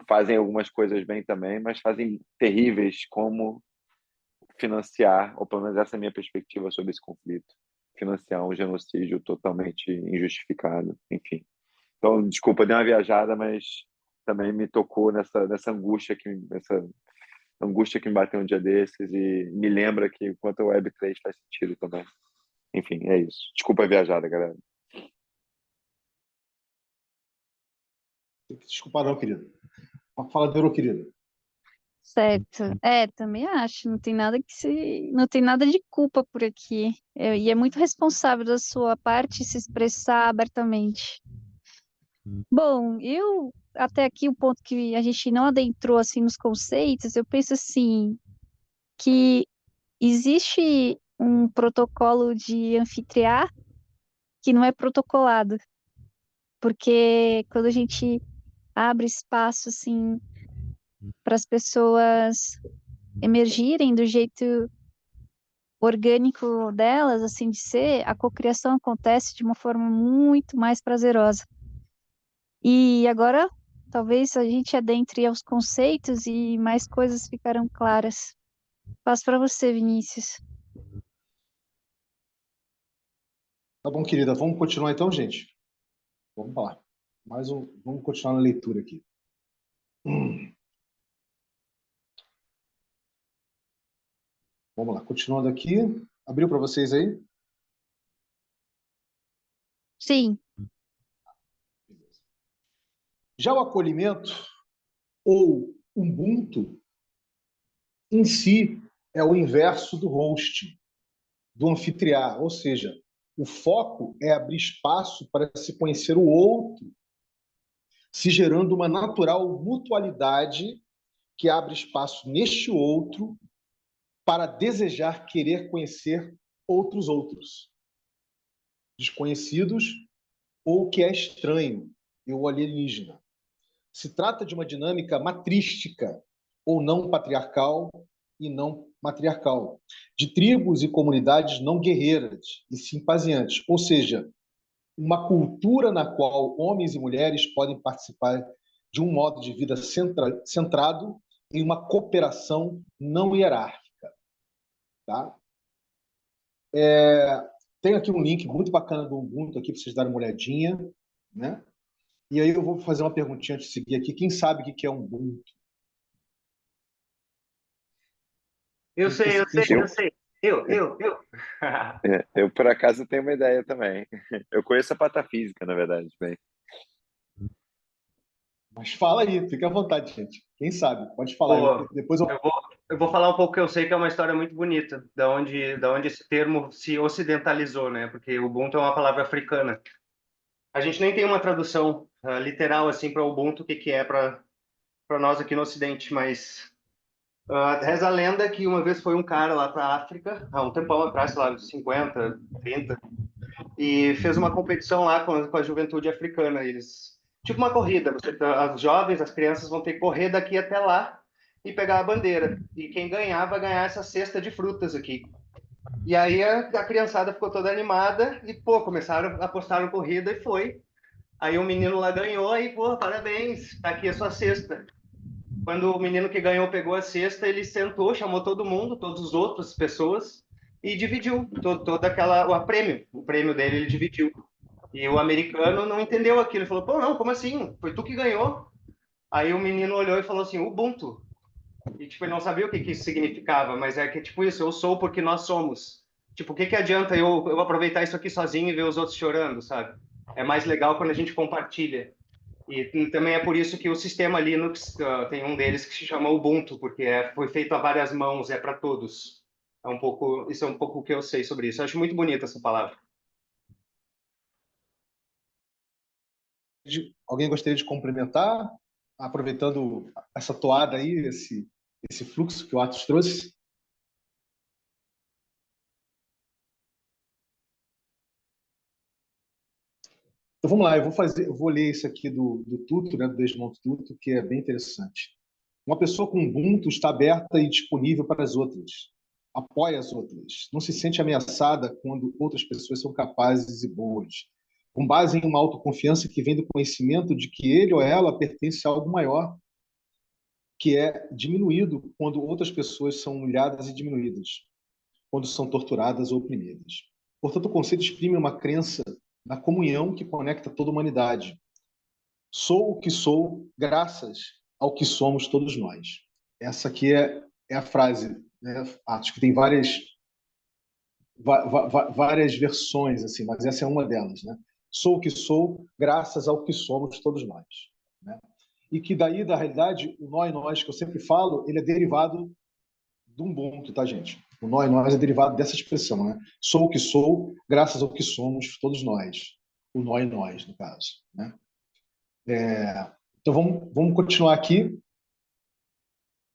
fazem algumas coisas bem também, mas fazem terríveis, como financiar, ou pelo menos essa é a minha perspectiva sobre esse conflito, financiar um genocídio totalmente injustificado, enfim. Então, desculpa, dei uma viajada, mas também me tocou nessa angústia que me bateu um dia desses e me lembra que quanto a Web3 faz sentido também. Enfim, é isso. Desculpa a viajada, galera. Tem que desculpar não, querido. Fala, Doro, querido. Certo. Também acho. Não tem nada de culpa por aqui. E é muito responsável da sua parte se expressar abertamente. Bom, eu até aqui o ponto que a gente não adentrou assim nos conceitos, eu penso assim que existe um protocolo de anfitriar que não é protocolado, porque quando a gente abre espaço assim para as pessoas emergirem do jeito orgânico delas, assim de ser, a cocriação acontece de uma forma muito mais prazerosa. E agora, talvez a gente adentre aos conceitos e mais coisas ficarão claras. Passo para você, Vinícius. Tá bom, querida. Vamos continuar então, gente? Vamos lá. Vamos continuar na leitura aqui. Vamos lá, continuando aqui. Abriu para vocês aí? Sim. Já o acolhimento, ou Ubuntu, em si, é o inverso do host, do anfitriar, ou seja, o foco é abrir espaço para se conhecer o outro, se gerando uma natural mutualidade que abre espaço neste outro para desejar querer conhecer outros, desconhecidos ou que é estranho, ou alienígena. Se trata de uma dinâmica matrística, ou não patriarcal e não matriarcal, de tribos e comunidades não guerreiras e simpaziantes, ou seja, uma cultura na qual homens e mulheres podem participar de um modo de vida centrado em uma cooperação não hierárquica. Tá? Tem aqui um link muito bacana do Ubuntu aqui para vocês darem uma olhadinha, né? E aí eu vou fazer uma perguntinha antes de seguir aqui. Quem sabe o que é Ubuntu? Eu sei. Eu. Eu, por acaso, tenho uma ideia também. Eu conheço a patafísica, na verdade, bem. Mas fala aí, fica à vontade, gente. Quem sabe? Pode falar. Pô, Depois eu vou falar um pouco que eu sei que é uma história muito bonita, da onde esse termo se ocidentalizou, né? Porque Ubuntu é uma palavra africana. A gente nem tem uma tradução literal assim para Ubuntu, o que é para para nós aqui no Ocidente, mas reza a lenda que uma vez foi um cara lá para a África, há um tempão atrás, sei lá, 50, 30, e fez uma competição lá com a juventude africana. Eles, tipo uma corrida, as jovens, as crianças vão ter que correr daqui até lá e pegar a bandeira. E quem ganhar vai ganhar essa cesta de frutas aqui. E aí a criançada ficou toda animada e, pô, começaram a apostar corrida e foi. Aí o menino lá ganhou e, pô, parabéns, tá aqui a sua cesta. Quando o menino que ganhou pegou a cesta, ele sentou, chamou todo mundo, todas as outras pessoas, e dividiu toda aquela, o prêmio dele ele dividiu. E o americano não entendeu aquilo, ele falou, pô, não, como assim? Foi tu que ganhou? Aí o menino olhou e falou assim, Ubuntu. E, tipo, ele não sabia o que isso significava, mas é que, tipo, isso, eu sou porque nós somos. Tipo, o que que adianta eu aproveitar isso aqui sozinho e ver os outros chorando, sabe? É mais legal quando a gente compartilha. E também é por isso que o sistema Linux tem um deles que se chama Ubuntu, porque foi feito a várias mãos, é para todos. Isso é um pouco o que eu sei sobre isso. Eu acho muito bonita essa palavra. Alguém gostaria de complementar, aproveitando essa toada aí, esse fluxo que o Atos trouxe? Então vamos lá, eu vou ler isso aqui do Tuto, né, do Desmond Tutu, que é bem interessante. Uma pessoa com Ubuntu está aberta e disponível para as outras, apoia as outras, não se sente ameaçada quando outras pessoas são capazes e boas, com base em uma autoconfiança que vem do conhecimento de que ele ou ela pertence a algo maior, que é diminuído quando outras pessoas são humilhadas e diminuídas, quando são torturadas ou oprimidas. Portanto, o conceito exprime uma crença na comunhão que conecta toda a humanidade. Sou o que sou graças ao que somos todos nós. Essa aqui é a frase, né? Acho que tem várias versões, assim, mas essa é uma delas, né? Sou o que sou graças ao que somos todos nós, né? E que daí, da realidade, o nós que eu sempre falo, ele é derivado do Ubuntu, tá, gente? O nós é derivado dessa expressão, né? Sou o que sou graças ao que somos todos nós. O nós, no caso, né? Então vamos continuar aqui.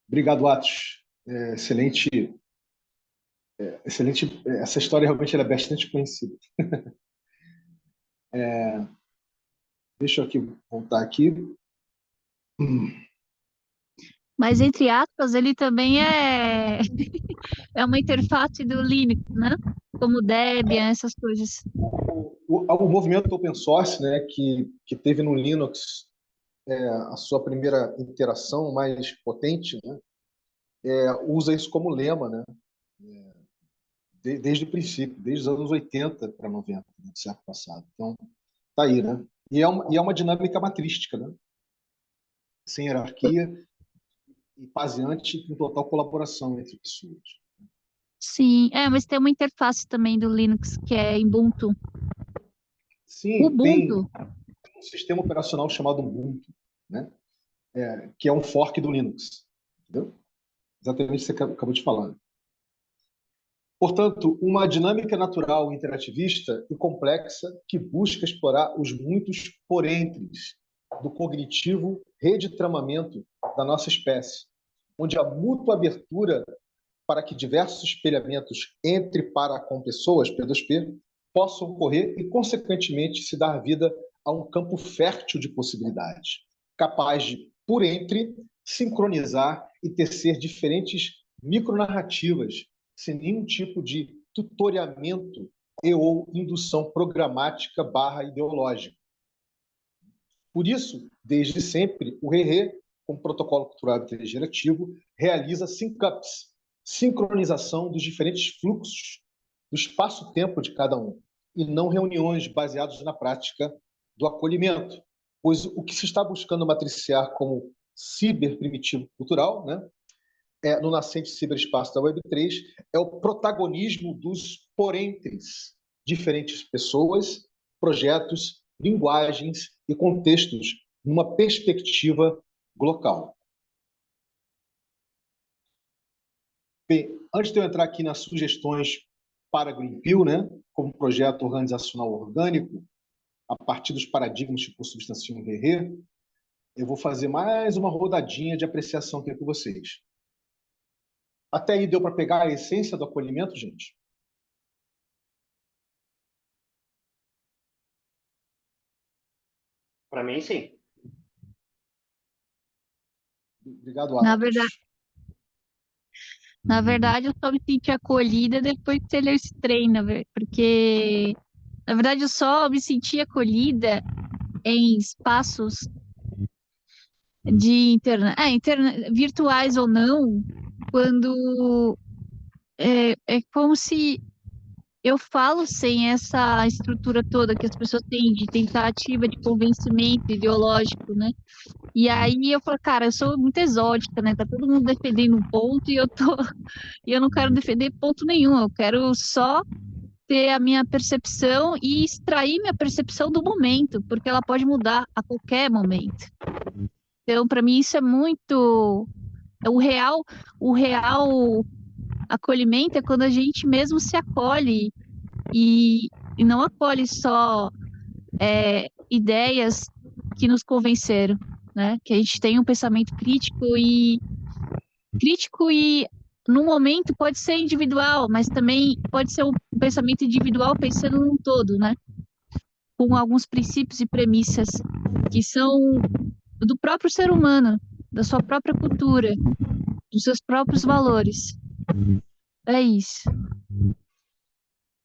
Obrigado, Atos. Excelente. Essa história realmente é bastante conhecida. Deixa eu aqui voltar aqui. Mas, entre aspas, ele também é, é uma interface do Linux, né? Como Debian, essas coisas. O movimento open source, né, que teve no Linux a sua primeira interação mais potente, né, usa isso como lema, né, desde o princípio, desde os anos 80 para 90, né, do século passado. Então, tá aí, né? E é uma dinâmica matrística, né? Sem hierarquia e baseante em total colaboração entre pessoas. Sim, mas tem uma interface também do Linux que é Ubuntu. Sim, tem Ubuntu. um sistema operacional chamado Ubuntu, né? Que é um fork do Linux. Entendeu? Exatamente o que você acabou de falar. Portanto, uma dinâmica natural, interativista e complexa que busca explorar os muitos porentres do cognitivo reditramamento da nossa espécie, onde a mútua abertura para que diversos espelhamentos entre para com pessoas, P2P, possam ocorrer e, consequentemente, se dar vida a um campo fértil de possibilidades, capaz de, por entre, sincronizar e tecer diferentes micronarrativas, sem nenhum tipo de tutoriamento e ou indução programática / ideológica. Por isso, desde sempre, o ReRe, com o Protocolo Cultural Intergerativo, realiza sync-ups, sincronização dos diferentes fluxos do espaço-tempo de cada um, e não reuniões baseadas na prática do acolhimento, pois o que se está buscando matriciar como ciberprimitivo cultural, né, no nascente ciberespaço da Web3, é o protagonismo dos porentres, diferentes pessoas, projetos, linguagens e contextos numa perspectiva global. Bem, antes de eu entrar aqui nas sugestões para Green Pill, né, como projeto organizacional orgânico, a partir dos paradigmas que consubstanciam o ReRe, eu vou fazer mais uma rodadinha de apreciação aqui com vocês. Até aí deu para pegar a essência do acolhimento, gente? Para mim, sim. Obrigado, Na verdade, Atos. na verdade, eu só me senti acolhida depois de ter lido esse trem, porque, na verdade, eu só me senti acolhida em espaços de virtuais ou não, quando é como se eu falo sem essa estrutura toda que as pessoas têm de tentativa de convencimento ideológico, né? E aí eu falo, cara, eu sou muito exótica, né? Tá todo mundo defendendo um ponto e eu não quero defender ponto nenhum. Eu quero só ter a minha percepção e extrair minha percepção do momento, porque ela pode mudar a qualquer momento. Então, para mim isso é muito o real acolhimento é quando a gente mesmo se acolhe e não acolhe só ideias que nos convenceram, né? Que a gente tem um pensamento crítico e no momento pode ser individual, mas também pode ser um pensamento individual pensando num todo, né? Com alguns princípios e premissas que são do próprio ser humano, da sua própria cultura, dos seus próprios valores. É isso.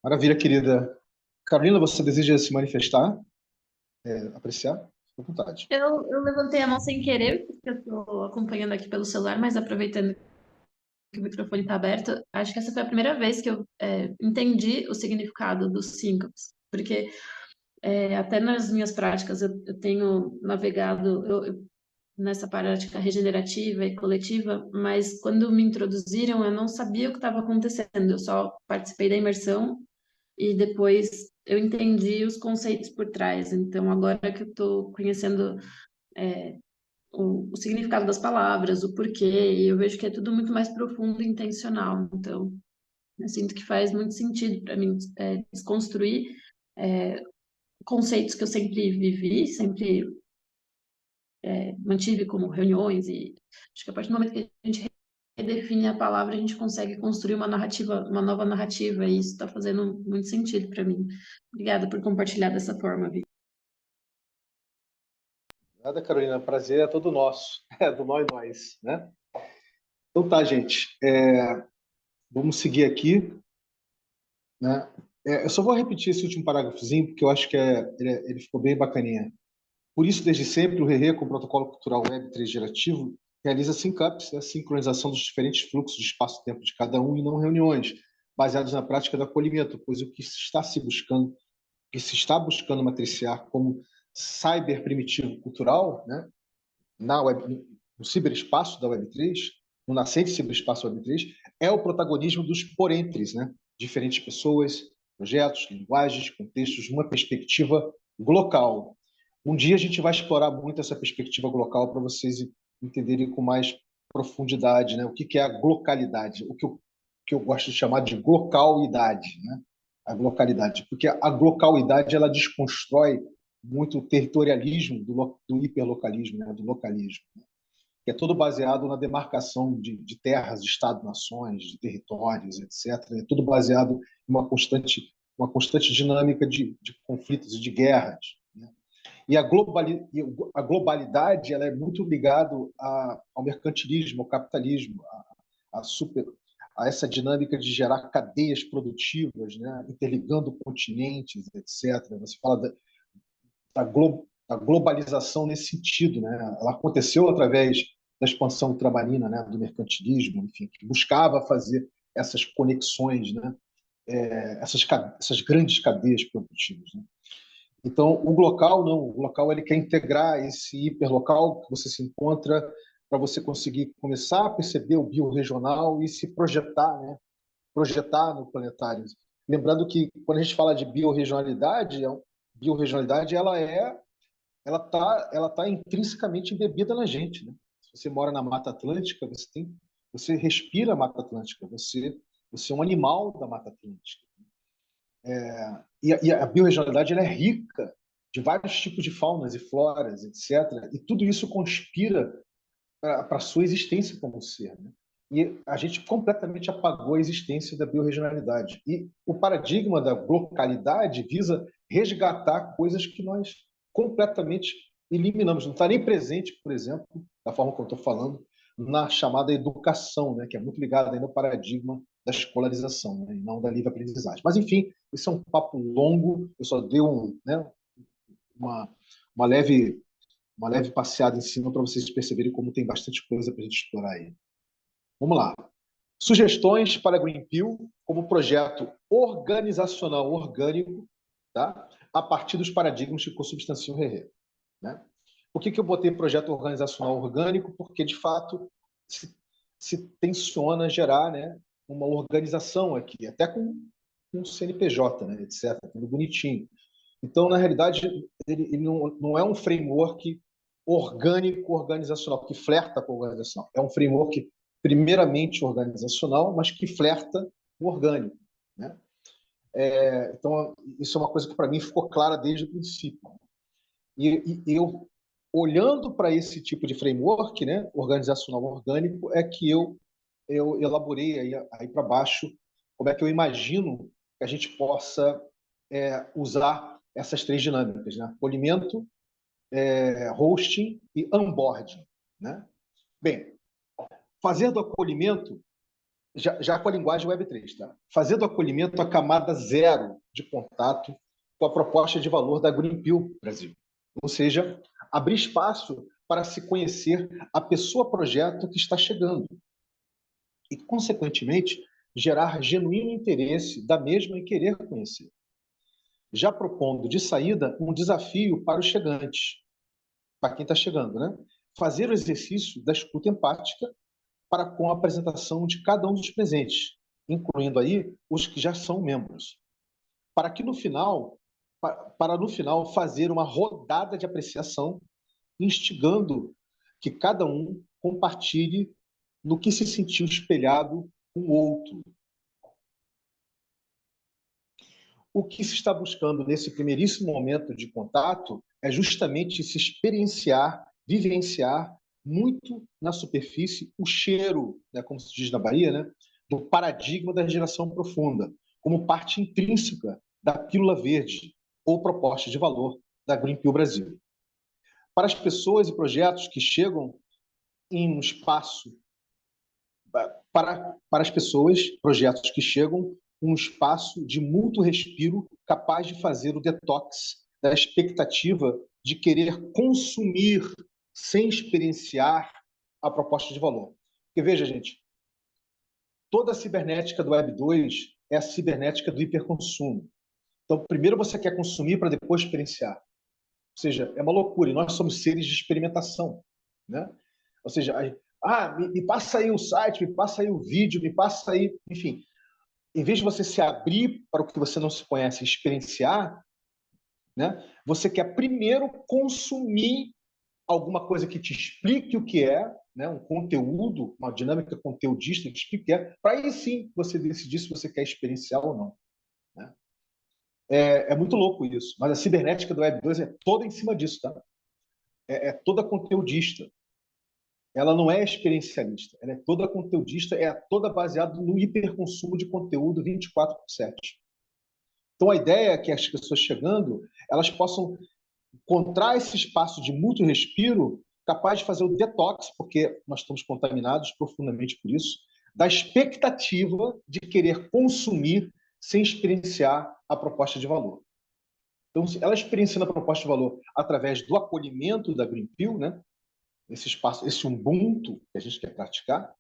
Maravilha, querida. Carolina, você deseja se manifestar? Apreciar? Fique à vontade. Eu levantei a mão sem querer, porque eu estou acompanhando aqui pelo celular, mas aproveitando que o microfone está aberto, acho que essa foi a primeira vez que eu entendi o significado dos síncopes, porque até nas minhas práticas eu tenho navegado nessa prática regenerativa e coletiva, mas quando me introduziram eu não sabia o que estava acontecendo, eu só participei da imersão e depois eu entendi os conceitos por trás. Então, agora que eu estou conhecendo o significado das palavras, o porquê, e eu vejo que é tudo muito mais profundo e intencional. Então, eu sinto que faz muito sentido para mim desconstruir conceitos que eu sempre vivi, sempre mantive como reuniões, e acho que a partir do momento que a gente redefine a palavra, a gente consegue construir uma narrativa, uma nova narrativa, e isso está fazendo muito sentido para mim. Obrigada por compartilhar dessa forma, Vitor. Nada, Carolina. Prazer é todo nosso. É do nós, né? Então tá, gente. Vamos seguir aqui, né? Eu só vou repetir esse último parágrafozinho, porque eu acho que ele ficou bem bacaninha. Por isso, desde sempre, o RERE, com o Protocolo Cultural Web 3 Gerativo, realiza sync-ups, a sincronização dos diferentes fluxos de espaço-tempo de cada um, e não reuniões, baseados na prática do acolhimento, pois o que se está buscando matriciar como cyber primitivo cultural, né, no ciberespaço da Web3, no nascente ciberespaço Web3, é o protagonismo dos porentres, né, diferentes pessoas, projetos, linguagens, contextos, numa perspectiva glocal. Um dia a gente vai explorar muito essa perspectiva glocal para vocês entenderem com mais profundidade, né, o que é a glocalidade, o que eu gosto de chamar de glocalidade, né, a glocalidade, porque a glocalidade ela desconstrói muito o territorialismo do hiperlocalismo, né, do localismo, né, que é todo baseado na demarcação de terras, de Estado-nações, de territórios, etc. É tudo baseado em uma constante dinâmica de conflitos e de guerras, né? E a globalidade ela é muito ligada ao mercantilismo, ao capitalismo, a essa dinâmica de gerar cadeias produtivas, né, interligando continentes, etc. Você fala da globalização nesse sentido, né? Ela aconteceu através da expansão ultramarina, né, do mercantilismo, enfim, que buscava fazer essas conexões, né, essas grandes cadeias produtivas, né? Então, o local não, o local ele quer integrar esse hiperlocal que você se encontra para você conseguir começar a perceber o biorregional e se projetar, né, projetar no planetário. Lembrando que quando a gente fala de biorregionalidade ela tá intrinsecamente embebida na gente, né? Se você mora na Mata Atlântica, você respira a Mata Atlântica, você é um animal da Mata Atlântica. E a biorregionalidade ela é rica de vários tipos de faunas e floras, etc. E tudo isso conspira para a sua existência como ser, né? E a gente completamente apagou a existência da biorregionalidade. E o paradigma da localidade visa resgatar coisas que nós completamente eliminamos. Não está nem presente, por exemplo, da forma que eu estou falando, na chamada educação, né, que é muito ligada ainda ao paradigma da escolarização, né, e não da livre aprendizagem. Mas, enfim, isso é um papo longo, eu só dei uma, uma leve passeada em cima para vocês perceberem como tem bastante coisa para a gente explorar aí. Vamos lá. Sugestões para Green Pill como projeto organizacional orgânico, tá? A partir dos paradigmas que consubstanciam o RERE. Né? Por que eu botei projeto organizacional orgânico? Porque, de fato, se tenciona gerar, né, uma organização aqui, até com um CNPJ, né, etc., tudo bonitinho. Então, na realidade, ele não é um framework orgânico, organizacional, que flerta com a organização. É um framework primeiramente organizacional, mas que flerta com o orgânico. Né? Então, isso é uma coisa que, para mim, ficou clara desde o princípio. E eu, olhando para esse tipo de framework, né, organizacional orgânico, é que eu elaborei aí para baixo como é que eu imagino que a gente possa usar essas três dinâmicas, né? Acolhimento, hosting e onboarding. Né? Bem, fazer do acolhimento, já com a linguagem Web3, tá? Fazer do acolhimento a camada zero de contato com a proposta de valor da Green Pill Brasil. Ou seja, abrir espaço para se conhecer a pessoa-projeto que está chegando e, consequentemente, gerar genuíno interesse da mesma em querer conhecer. Já propondo de saída um desafio para os chegantes, para quem está chegando, né? Fazer o exercício da escuta empática para com a apresentação de cada um dos presentes, incluindo aí os que já são membros, para que no final fazer uma rodada de apreciação, instigando que cada um compartilhe no que se sentiu espelhado com o outro. O que se está buscando nesse primeiríssimo momento de contato é justamente se experienciar, vivenciar muito na superfície o cheiro, né, como se diz na Bahia, né, do paradigma da geração profunda, como parte intrínseca da pílula verde ou proposta de valor da Green Pill Brasil. Para as pessoas e projetos que chegam em um espaço, para as pessoas, projetos que chegam um espaço de mútuo respiro capaz de fazer o detox da expectativa de querer consumir sem experienciar a proposta de valor. Porque, veja, gente, toda a cibernética do Web 2 é a cibernética do hiperconsumo. Então, primeiro você quer consumir para depois experienciar. Ou seja, é uma loucura, e nós somos seres de experimentação. Né? Ou seja, me passa aí o site, me passa aí o vídeo, me passa aí... Enfim, em vez de você se abrir para o que você não se conhece e experienciar, né, você quer primeiro consumir alguma coisa que te explique o que é, né, um conteúdo, uma dinâmica conteudista que explique o que é, para aí sim você decidir se você quer experienciar ou não. Né? É muito louco isso, mas a cibernética do Web 2 é toda em cima disso, tá? É toda conteudista. Ela não é experiencialista, ela é toda conteudista, é toda baseada no hiperconsumo de conteúdo 24/7. Então, a ideia é que as pessoas chegando, elas possam encontrar esse espaço de mútuo respiro capaz de fazer o detox, porque nós estamos contaminados profundamente por isso, da expectativa de querer consumir sem experienciar a proposta de valor. Então, ela experienciando a proposta de valor através do acolhimento da Green Pill, né, esse espaço, esse Ubuntu que a gente quer praticar,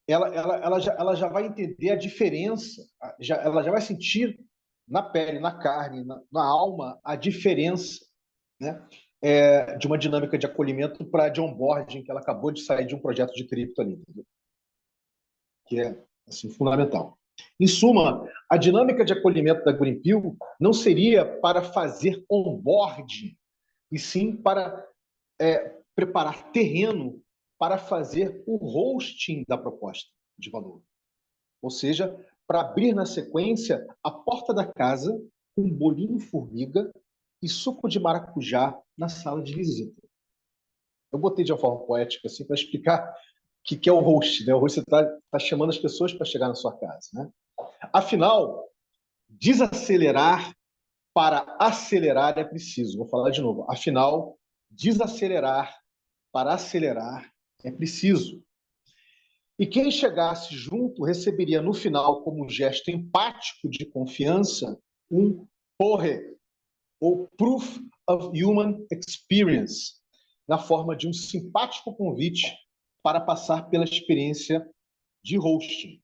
ela já vai entender a diferença, ela já vai sentir na pele, na carne, na alma, a diferença, né, de uma dinâmica de acolhimento para de onboarding, que ela acabou de sair de um projeto de cripto ali, entendeu? Que é assim, fundamental. Em suma, a dinâmica de acolhimento da Green Pill não seria para fazer onboarding, e sim para preparar terreno para fazer o hosting da proposta de valor. Ou seja, para abrir na sequência a porta da casa com um bolinho formiga e suco de maracujá na sala de visita. Eu botei de uma forma poética assim, para explicar o que é o host. Né? O host está chamando as pessoas para chegar na sua casa. Né? Afinal, desacelerar para acelerar é preciso. Vou falar de novo. Afinal, desacelerar para acelerar é preciso. E quem chegasse junto receberia no final, como um gesto empático de confiança, um PORRE, ou Proof of Human Experience, na forma de um simpático convite para passar pela experiência de hosting.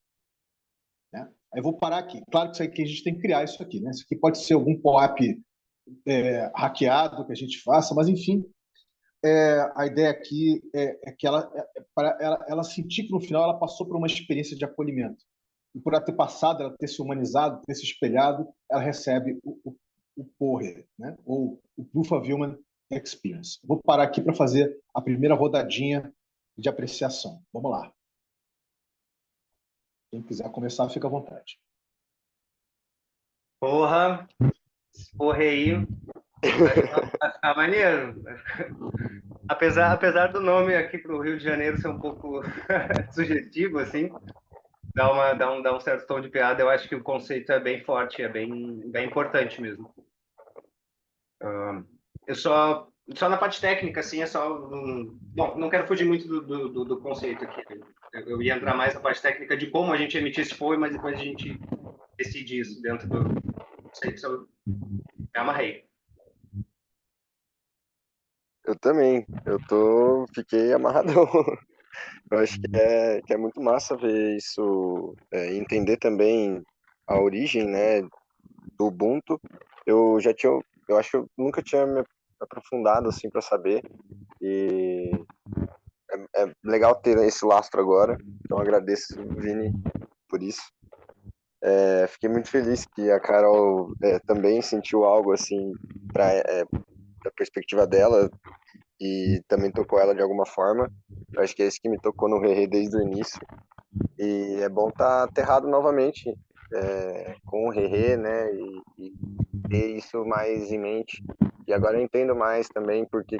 Né? Aí eu vou parar aqui. Claro que isso aqui a gente tem que criar isso aqui. Né? Isso aqui pode ser algum POAP hackeado que a gente faça, mas enfim, a ideia aqui é que ela sentir que no final ela passou por uma experiência de acolhimento. E por ela ter passado, ela ter se humanizado, ter se espelhado, ela recebe o PORRE, né? Ou o Proof of Human Experience. Vou parar aqui para fazer a primeira rodadinha de apreciação. Vamos lá. Quem quiser começar, fica à vontade. Porra, porra aí. Vai ficar maneiro. Apesar do nome aqui para o Rio de Janeiro ser um pouco sugestivo, assim, dá um certo tom de piada, eu acho que o conceito é bem forte, é bem importante mesmo. Eu só na parte técnica, assim, bom, não quero fugir muito do conceito aqui. Eu ia entrar mais na parte técnica de como a gente emitir esse foi, mas depois a gente decide isso dentro do conceito. Eu me amarrei. Eu também. Fiquei amarradão. Eu acho que é muito massa ver isso, entender também a origem, né, do Ubuntu. Eu acho que eu nunca tinha me aprofundado assim para saber, e é legal ter esse lastro agora. Então agradeço, Vini, por isso. Fiquei muito feliz que a Carol também sentiu algo assim da perspectiva dela, e também tocou ela de alguma forma. Eu acho que é isso que me tocou no Rerê desde o início. E é bom estar aterrado novamente com o Rerê, né? E ter isso mais em mente. E agora eu entendo mais também por que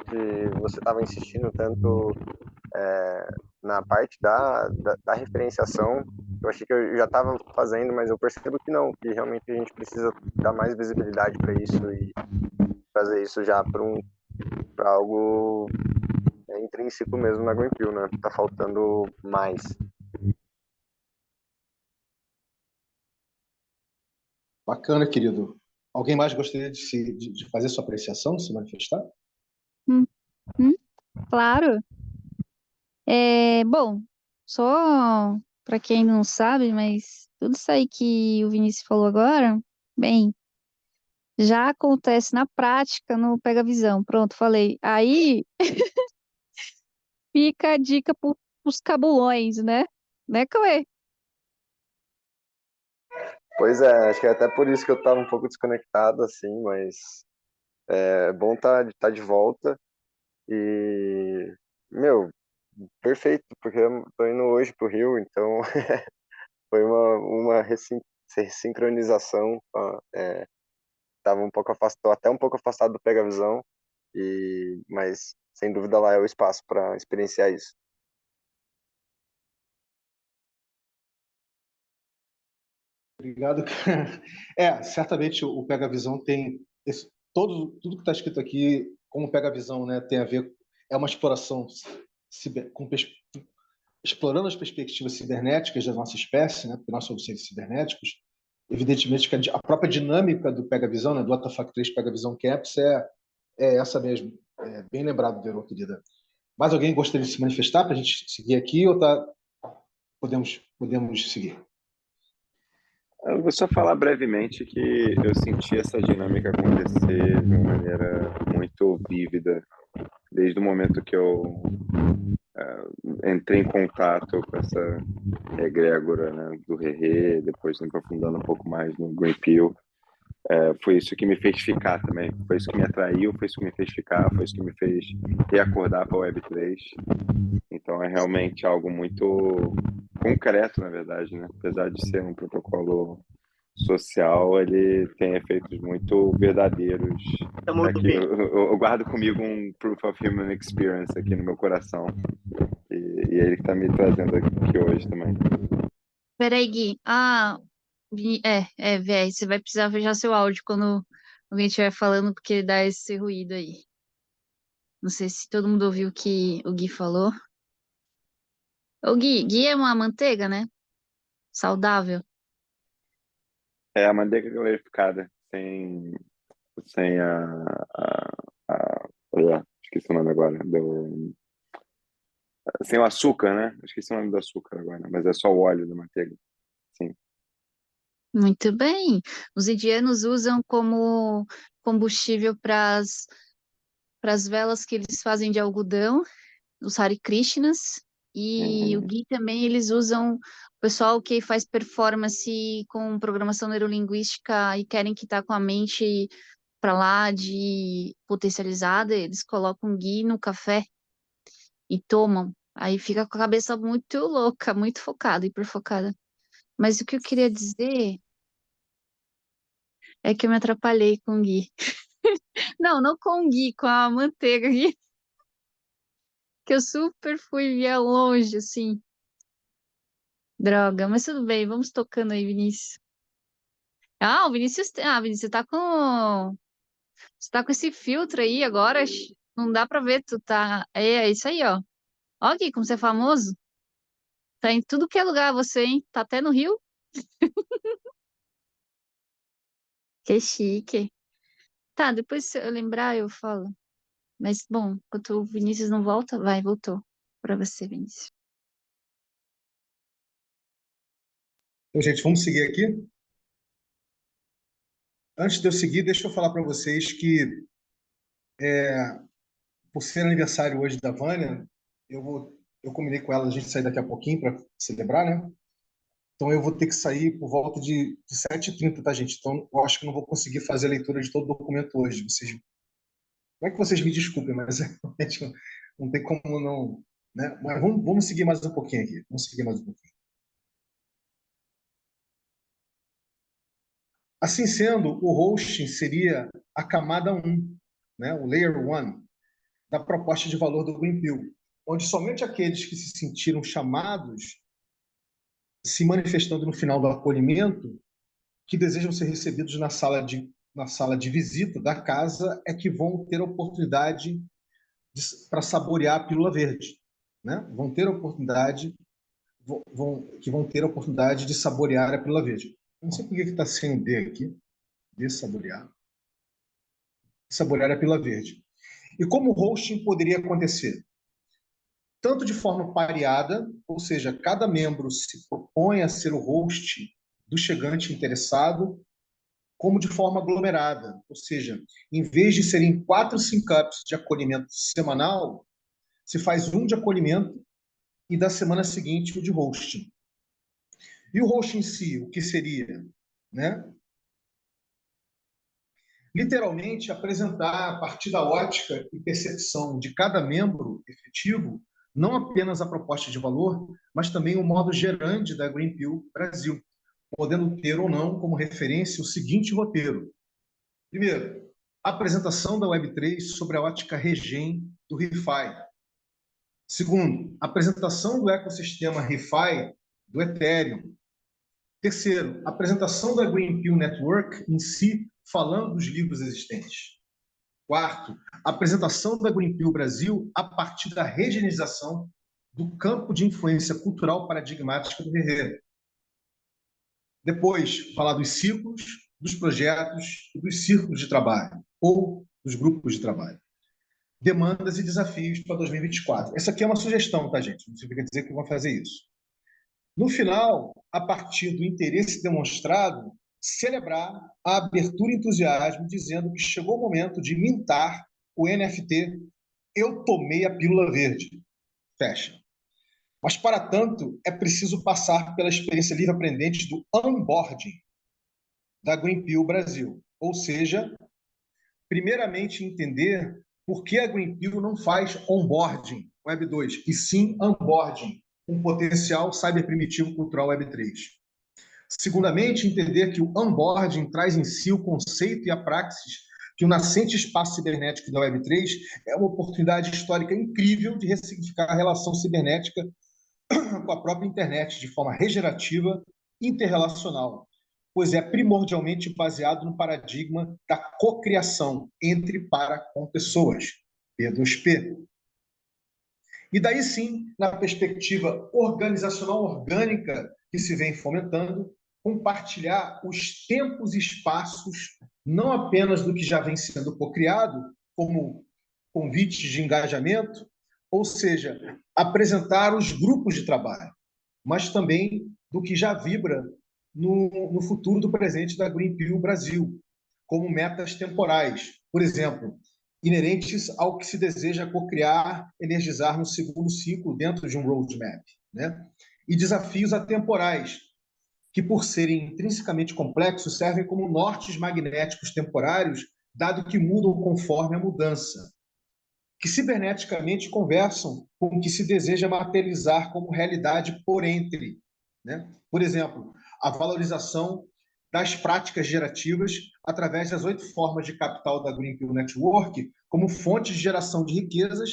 você estava insistindo tanto na parte da referenciação. Eu achei que eu já estava fazendo, mas eu percebo que não, que realmente a gente precisa dar mais visibilidade para isso e fazer isso já para algo intrínseco mesmo na Greenpeace, né? Tá faltando mais. Bacana, querido. Alguém mais gostaria de fazer sua apreciação, de se manifestar? Claro. Bom, só para quem não sabe, mas tudo isso aí que o Vinícius falou agora, bem, já acontece na prática no Pega Visão. Pronto, falei. Aí fica a dica para os cabulões, né? Né, Cauê? Pois é, acho que é até por isso que eu estava um pouco desconectado, assim, mas é bom tá de volta. E, meu, perfeito, porque eu tô indo hoje pro Rio, então foi uma ressincronização. Tava tô até um pouco afastado do Pega Visão, mas sem dúvida lá é o espaço para experienciar isso. Obrigado. Certamente o Pega Visão tem tudo que está escrito aqui, como Pega Visão, né, tem a ver, é uma exploração explorando as perspectivas cibernéticas da nossa espécie, né, porque nós somos seres cibernéticos. Evidentemente que a própria dinâmica do Pega Visão, né, do AtaFac 3 Pega Visão Campus é essa mesmo. Bem lembrado, Verô, querida. Mais alguém gostaria de se manifestar para a gente seguir aqui ou podemos seguir? Eu vou só falar brevemente que eu senti essa dinâmica acontecer de uma maneira muito vívida desde o momento que eu entrei em contato com essa egrégora, né, do Rerê, depois me aprofundando um pouco mais no Greenpeace. Foi isso que me fez ficar também, foi isso que me atraiu, foi isso que me fez ficar, foi isso que me fez reacordar para a Web3. Então é realmente algo muito concreto, na verdade, né? Apesar de ser um protocolo social, ele tem efeitos muito verdadeiros. Tá muito Aqui, bem. eu guardo comigo um Proof of Human Experience aqui no meu coração. E é ele que está me trazendo aqui hoje também. Peraí, Gui. Véi, você vai precisar fechar seu áudio quando alguém estiver falando, porque dá esse ruído aí. Não sei se todo mundo ouviu o que o Gui falou. O Gui é uma manteiga, né? Saudável. É a manteiga glorificada, sem esqueci o nome agora, sem o açúcar, né? Esqueci o nome do açúcar agora, mas é só o óleo da manteiga. Sim. Muito bem. Os indianos usam como combustível para as velas que eles fazem de algodão, os Hare Krishnas. E o Uhum. Gui também eles usam, o pessoal que faz performance com programação neurolinguística e querem que tá com a mente para lá de potencializada, eles colocam Gui no café e tomam. Aí fica com a cabeça muito louca, muito focada, hiperfocada. Mas o que eu queria dizer é que eu me atrapalhei com o Gui. Não, não com o Gui, com a manteiga Gui. Que eu super fui via longe, assim. Droga, mas tudo bem, vamos tocando aí, Vinícius. Vinícius tá com. Você tá com esse filtro aí agora. Não dá pra ver, tu tá. É isso aí, ó. Ó, Gui, como você é famoso. Tá em tudo que é lugar você, hein? Tá até no Rio. Que chique. Tá, depois se eu lembrar, eu falo. Mas, bom, enquanto o Vinícius não volta, voltou. Pra você, Vinícius. Então, gente, vamos seguir aqui. Antes de eu seguir, deixa eu falar para vocês que, por ser aniversário hoje da Vânia, eu combinei com ela a gente sair daqui a pouquinho para celebrar, né? Então eu vou ter que sair por volta de 7h30, tá, gente? Então eu acho que não vou conseguir fazer a leitura de todo o documento hoje. Não é que vocês me desculpem, mas realmente não tem como não, né? Mas vamos seguir mais um pouquinho aqui. Vamos seguir mais um pouquinho. Assim sendo, o hosting seria a camada 1, né? O layer 1 da proposta de valor do Greenpill, onde somente aqueles que se sentiram chamados, se manifestando no final do acolhimento, que desejam ser recebidos na sala de visita da casa, é que vão ter a oportunidade para saborear a pílula verde, né? Vão ter a oportunidade, que vão ter a oportunidade de saborear a pílula verde. Não sei por que está sem o D aqui, de saborear. Saborear a pílula verde. E como o hosting poderia acontecer? Tanto de forma pareada, ou seja, cada membro se propõe a ser o host do chegante interessado, como de forma aglomerada, ou seja, em vez de serem 4 sync-ups de acolhimento semanal, se faz um de acolhimento e da semana seguinte o de hosting. E o hosting em si, o que seria? Né? Literalmente, apresentar, a partir da ótica e percepção de cada membro efetivo, não apenas a proposta de valor, mas também o modo gerante da Greenpill Brasil, podendo ter ou não como referência o seguinte roteiro. Primeiro, a apresentação da Web3 sobre a ótica Regen do ReFi. Segundo, a apresentação do ecossistema ReFi do Ethereum. Terceiro, a apresentação da Greenpill Network em si, falando dos livros existentes. Quarto, a apresentação da Greenpill Brasil a partir da regionalização do campo de influência cultural paradigmática do Herrera. Depois, falar dos ciclos, dos projetos e dos círculos de trabalho, ou dos grupos de trabalho. Demandas e desafios para 2024. Essa aqui é uma sugestão, tá, gente? Não significa dizer que vão fazer isso. No final, a partir do interesse demonstrado, celebrar a abertura e entusiasmo, dizendo que chegou o momento de mintar o NFT Eu Tomei a Pílula Verde. Fecha. Mas, para tanto, é preciso passar pela experiência livre-aprendente do onboarding da Greenpill Brasil. Ou seja, primeiramente entender por que a Greenpill não faz onboarding Web 2, e sim onboarding, um potencial cyberprimitivo cultural Web 3. Segundamente, entender que o onboarding traz em si o conceito e a praxis que o nascente espaço cibernético da Web3 é uma oportunidade histórica incrível de ressignificar a relação cibernética com a própria internet de forma regenerativa e interrelacional, pois é primordialmente baseado no paradigma da cocriação entre e para com pessoas, P2P. E daí sim, na perspectiva organizacional orgânica que se vem fomentando, compartilhar os tempos e espaços, não apenas do que já vem sendo cocriado, como convites de engajamento, ou seja, apresentar os grupos de trabalho, mas também do que já vibra no futuro do presente da Green Pill Brasil, como metas temporais. Por exemplo, inerentes ao que se deseja cocriar, energizar no segundo ciclo dentro de um roadmap, né? E desafios atemporais, que por serem intrinsecamente complexos servem como nortes magnéticos temporários, dado que mudam conforme a mudança, que ciberneticamente conversam com o que se deseja materializar como realidade por entre, né? Por exemplo, a valorização das práticas gerativas através das 8 formas de capital da Greenpeace Network como fonte de geração de riquezas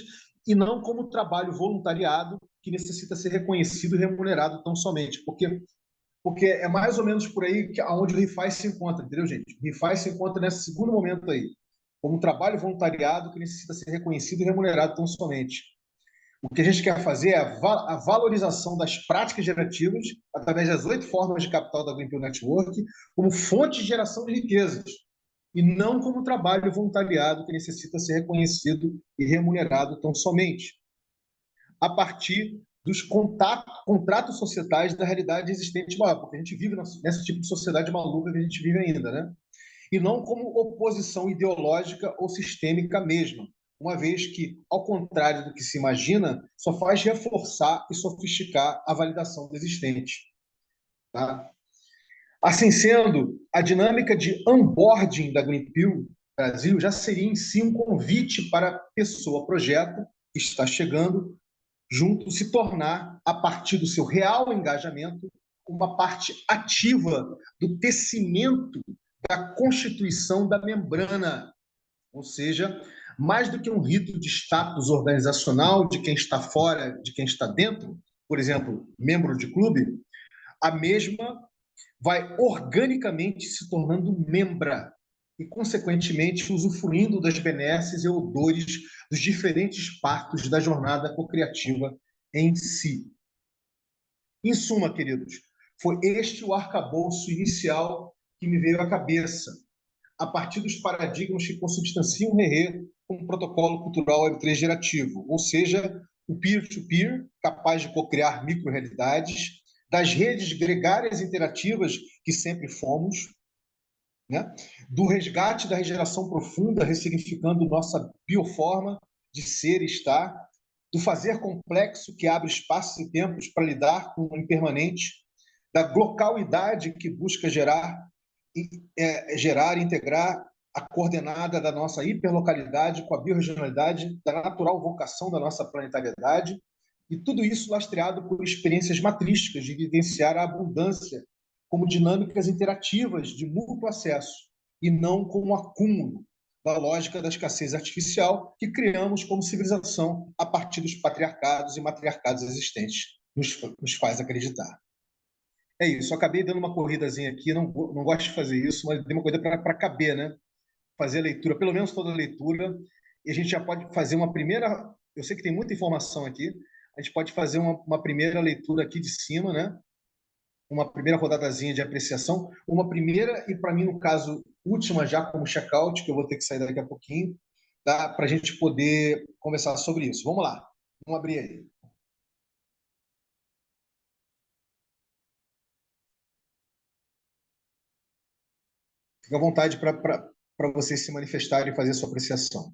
e não como trabalho voluntariado que necessita ser reconhecido e remunerado tão somente, porque é mais ou menos por aí que aonde o ReFi se encontra, entendeu, gente? O ReFi se encontra nesse segundo momento aí, como um trabalho voluntariado que necessita ser reconhecido e remunerado tão somente. O que a gente quer fazer é a valorização das práticas gerativas através das 8 formas de capital da Greenpeace Network como fonte de geração de riquezas e não como trabalho voluntariado que necessita ser reconhecido e remunerado tão somente, a partir dos contratos societais da realidade existente maior, porque a gente vive nesse tipo de sociedade maluca que a gente vive ainda, né? E não como oposição ideológica ou sistêmica mesma, uma vez que, ao contrário do que se imagina, só faz reforçar e sofisticar a validação do existente. Tá? Assim sendo, a dinâmica de onboarding da Greenpeace Brasil já seria em si um convite para a pessoa-projeto que está chegando junto se tornar, a partir do seu real engajamento, uma parte ativa do tecimento da constituição da membrana, ou seja, mais do que um rito de status organizacional de quem está fora, de quem está dentro, por exemplo, membro de clube, a mesma vai organicamente se tornando membra e, consequentemente, usufruindo das benesses e odores dos diferentes partos da jornada cocriativa em si. Em suma, queridos, foi este o arcabouço inicial que me veio à cabeça, a partir dos paradigmas que consubstanciam o RERE como protocolo cultural Web3 gerativo, ou seja, o peer-to-peer, capaz de cocriar micro-realidades, das redes gregárias interativas que sempre fomos, né? Do resgate da regeneração profunda, ressignificando nossa bioforma de ser e estar, do fazer complexo que abre espaços e tempos para lidar com o impermanente, da glocalidade que busca gerar e integrar a coordenada da nossa hiperlocalidade com a biorregionalidade, da natural vocação da nossa planetariedade, e tudo isso lastreado por experiências matrísticas de vivenciar a abundância como dinâmicas interativas de mútuo acesso, e não como acúmulo da lógica da escassez artificial que criamos como civilização a partir dos patriarcados e matriarcados existentes, nos faz acreditar. É isso, eu acabei dando uma corridazinha aqui, não gosto de fazer isso, mas dei uma corrida para caber, né? Fazer a leitura, pelo menos toda a leitura, e a gente já pode fazer uma primeira. Eu sei que tem muita informação aqui, a gente pode fazer uma primeira leitura aqui de cima, né? Uma primeira rodadazinha de apreciação, uma primeira, e para mim, no caso, última já como check-out, que eu vou ter que sair daqui a pouquinho, tá? Para a gente poder conversar sobre isso. Vamos lá, vamos abrir aí. Fica à vontade para vocês se manifestarem e fazer a sua apreciação.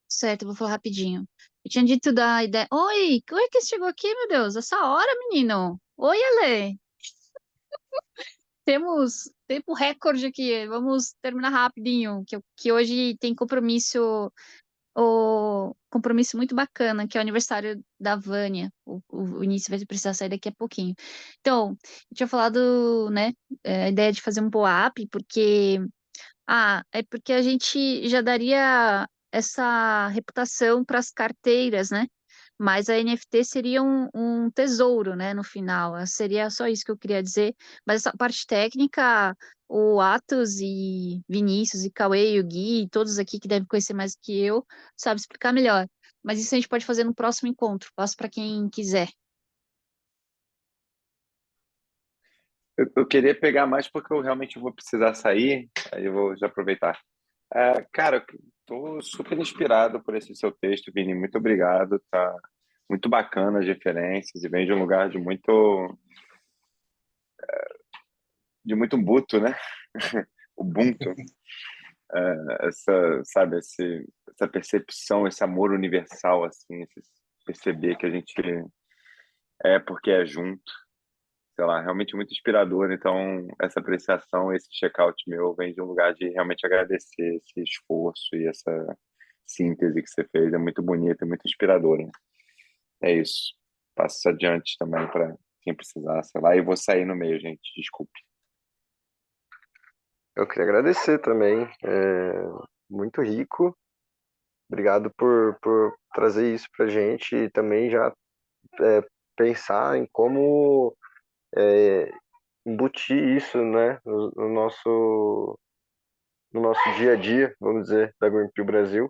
Certo, eu vou falar rapidinho. Eu tinha dito da ideia. Oi, como é que você chegou aqui, meu Deus? Essa hora, menino? Oi, Ale. Temos tempo recorde aqui. Vamos terminar rapidinho, que hoje tem compromisso o compromisso muito bacana, que é o aniversário da Vânia. O Vinícius vai precisar sair daqui a pouquinho. Então, eu tinha falado, né, a ideia de fazer um POAP, porque é porque a gente já daria essa reputação para as carteiras, né? Mas a NFT seria um tesouro, né? No final. Seria só isso que eu queria dizer. Mas essa parte técnica, o Atos e Vinícius e Cauê e o Gui, todos aqui que devem conhecer mais que eu, sabe explicar melhor. Mas isso a gente pode fazer no próximo encontro. Passo para quem quiser. Eu queria pegar mais porque eu realmente vou precisar sair, aí eu vou já aproveitar. Cara, estou super inspirado por esse seu texto, Vini. Muito obrigado. Tá muito bacana as referências e vem de um lugar de muito Ubuntu, né? Ubuntu. Sabe, essa percepção, esse amor universal, assim, perceber que a gente é porque é junto. Sei lá, realmente muito inspirador. Então, essa apreciação, esse check-out meu vem de um lugar de realmente agradecer esse esforço e essa síntese que você fez. É muito bonita, é muito inspiradora. É isso. Passo isso adiante também para quem precisar, sei lá. E vou sair no meio, gente. Desculpe. Eu queria agradecer também. Muito rico. Obrigado por trazer isso pra gente e também já pensar em como embutir isso, né, no nosso dia a dia, vamos dizer, da Greenpeace Brasil.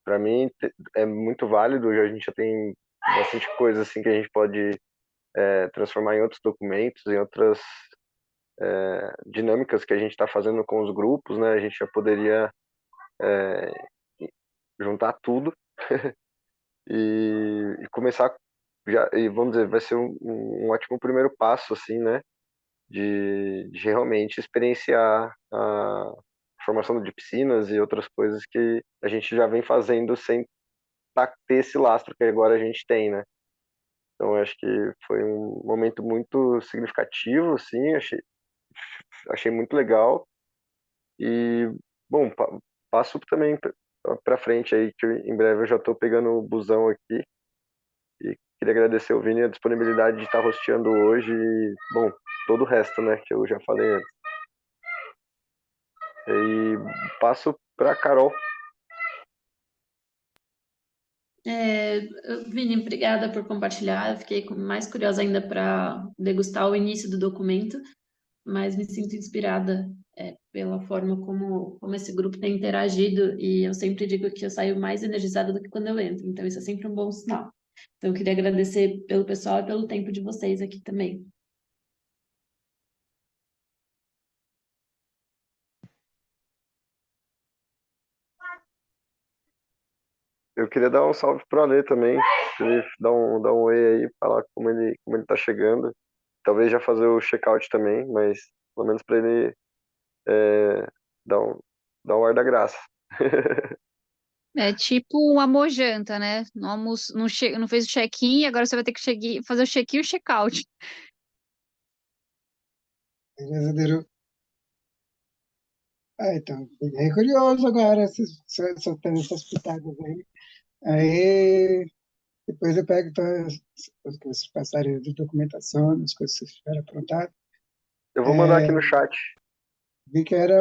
Para mim é muito válido, a gente já tem bastante coisa assim que a gente pode transformar em outros documentos, em outras dinâmicas que a gente está fazendo com os grupos, né? A gente já poderia juntar tudo e começar já, e vamos dizer, vai ser um ótimo primeiro passo, assim, né? De realmente experienciar a formação de piscinas e outras coisas que a gente já vem fazendo sem ter esse lastro que agora a gente tem, né? Então, eu acho que foi um momento muito significativo, assim, achei muito legal. E, bom, passo também para frente aí, que em breve eu já estou pegando o busão aqui. E queria agradecer ao Vini a disponibilidade de estar rosteando hoje e, bom, todo o resto, né, que eu já falei antes. E passo para Carol. Vini, obrigada por compartilhar. Eu fiquei mais curiosa ainda para degustar o início do documento, mas me sinto inspirada pela forma como esse grupo tem interagido e eu sempre digo que eu saio mais energizada do que quando eu entro, então isso é sempre um bom sinal. Então eu queria agradecer pelo pessoal e pelo tempo de vocês aqui também. Eu queria dar um salve pro Ale também, ele dar um oi aí, falar como ele tá chegando. Talvez já fazer o check-out também, mas pelo menos para ele dar um ar da graça. É tipo um amojanta, né? Não fez o check-in, agora você vai ter que fazer o check-in e o check-out. Beleza, Deru? Então, fiquei curioso agora, soltando essas pitadas aí. Aí, depois eu pego todas as coisas que vocês passarem de documentação, as coisas que vocês tiverem aprontado. Eu vou mandar aqui no chat. Vi que era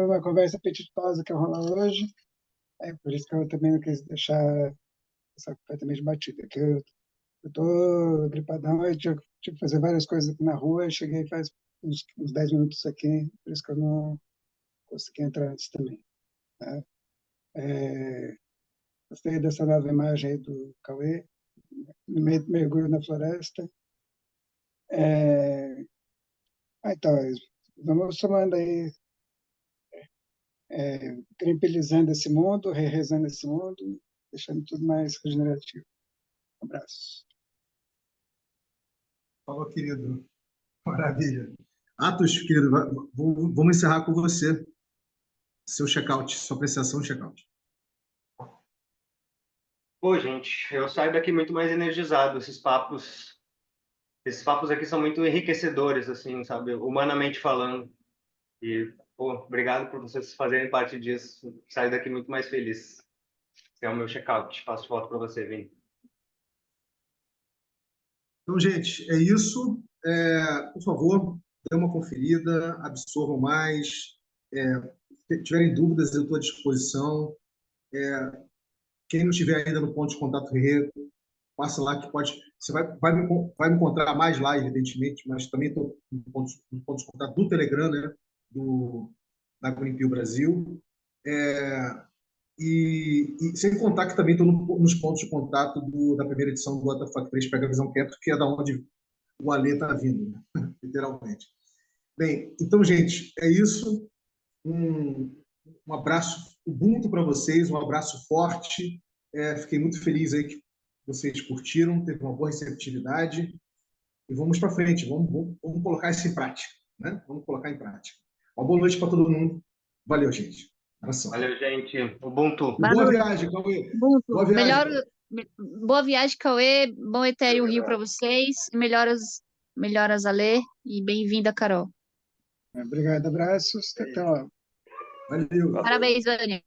uma conversa apetitosa que rola hoje, por isso que eu também não quis deixar essa completamente batida, que eu tô gripadão, eu tive que fazer várias coisas aqui na rua, eu cheguei faz uns 10 minutos aqui, por isso que eu não consegui entrar antes também. Né? Gostei dessa nova imagem aí do Cauê, no meio do mergulho na floresta. Então, vamos somando aí, grimpelizando esse mundo, rezando esse mundo, deixando tudo mais regenerativo. Um abraço. Falou, querido. Maravilha. Atos, querido, vamos encerrar com você. Seu check-out, sua apreciação, check-out. Pô, gente, eu saio daqui muito mais energizado. Esses papos aqui são muito enriquecedores, assim, sabe? Humanamente falando. E, Pô, obrigado por vocês fazerem parte disso. Saio daqui muito mais feliz. Esse é o meu check-out. Passo de volta para você, Vini. Então, gente, é isso. Por favor, dê uma conferida, absorvam mais. Se tiverem dúvidas, eu estou à disposição. Quem não estiver ainda no ponto de contato Rede, passa lá que pode. Você vai me encontrar mais lá, evidentemente, mas também estou no ponto de contato do Telegram, né? Da Greenpeace Brasil. E sem contar que também estou nos pontos de contato da primeira edição do WTF 3 Pega a Visão Quieto, que é da onde o Alê está vindo, né? Literalmente. Bem, então, gente, é isso. Um abraço ubuntu para vocês, um abraço forte. Fiquei muito feliz aí que vocês curtiram, teve uma boa receptividade. E vamos para frente, vamos colocar isso em prática, né? Vamos colocar em prática. Uma boa noite para todo mundo. Valeu, gente. Abração. Valeu, gente. Ubuntu. E boa viagem, Cauê. Ubuntu. Boa viagem. Boa viagem, Cauê. Bom Ethereum Rio para vocês. Melhoras, Alê. E bem-vinda, Carol. Obrigado, abraços. Até lá. Valeu. Parabéns, Vânia.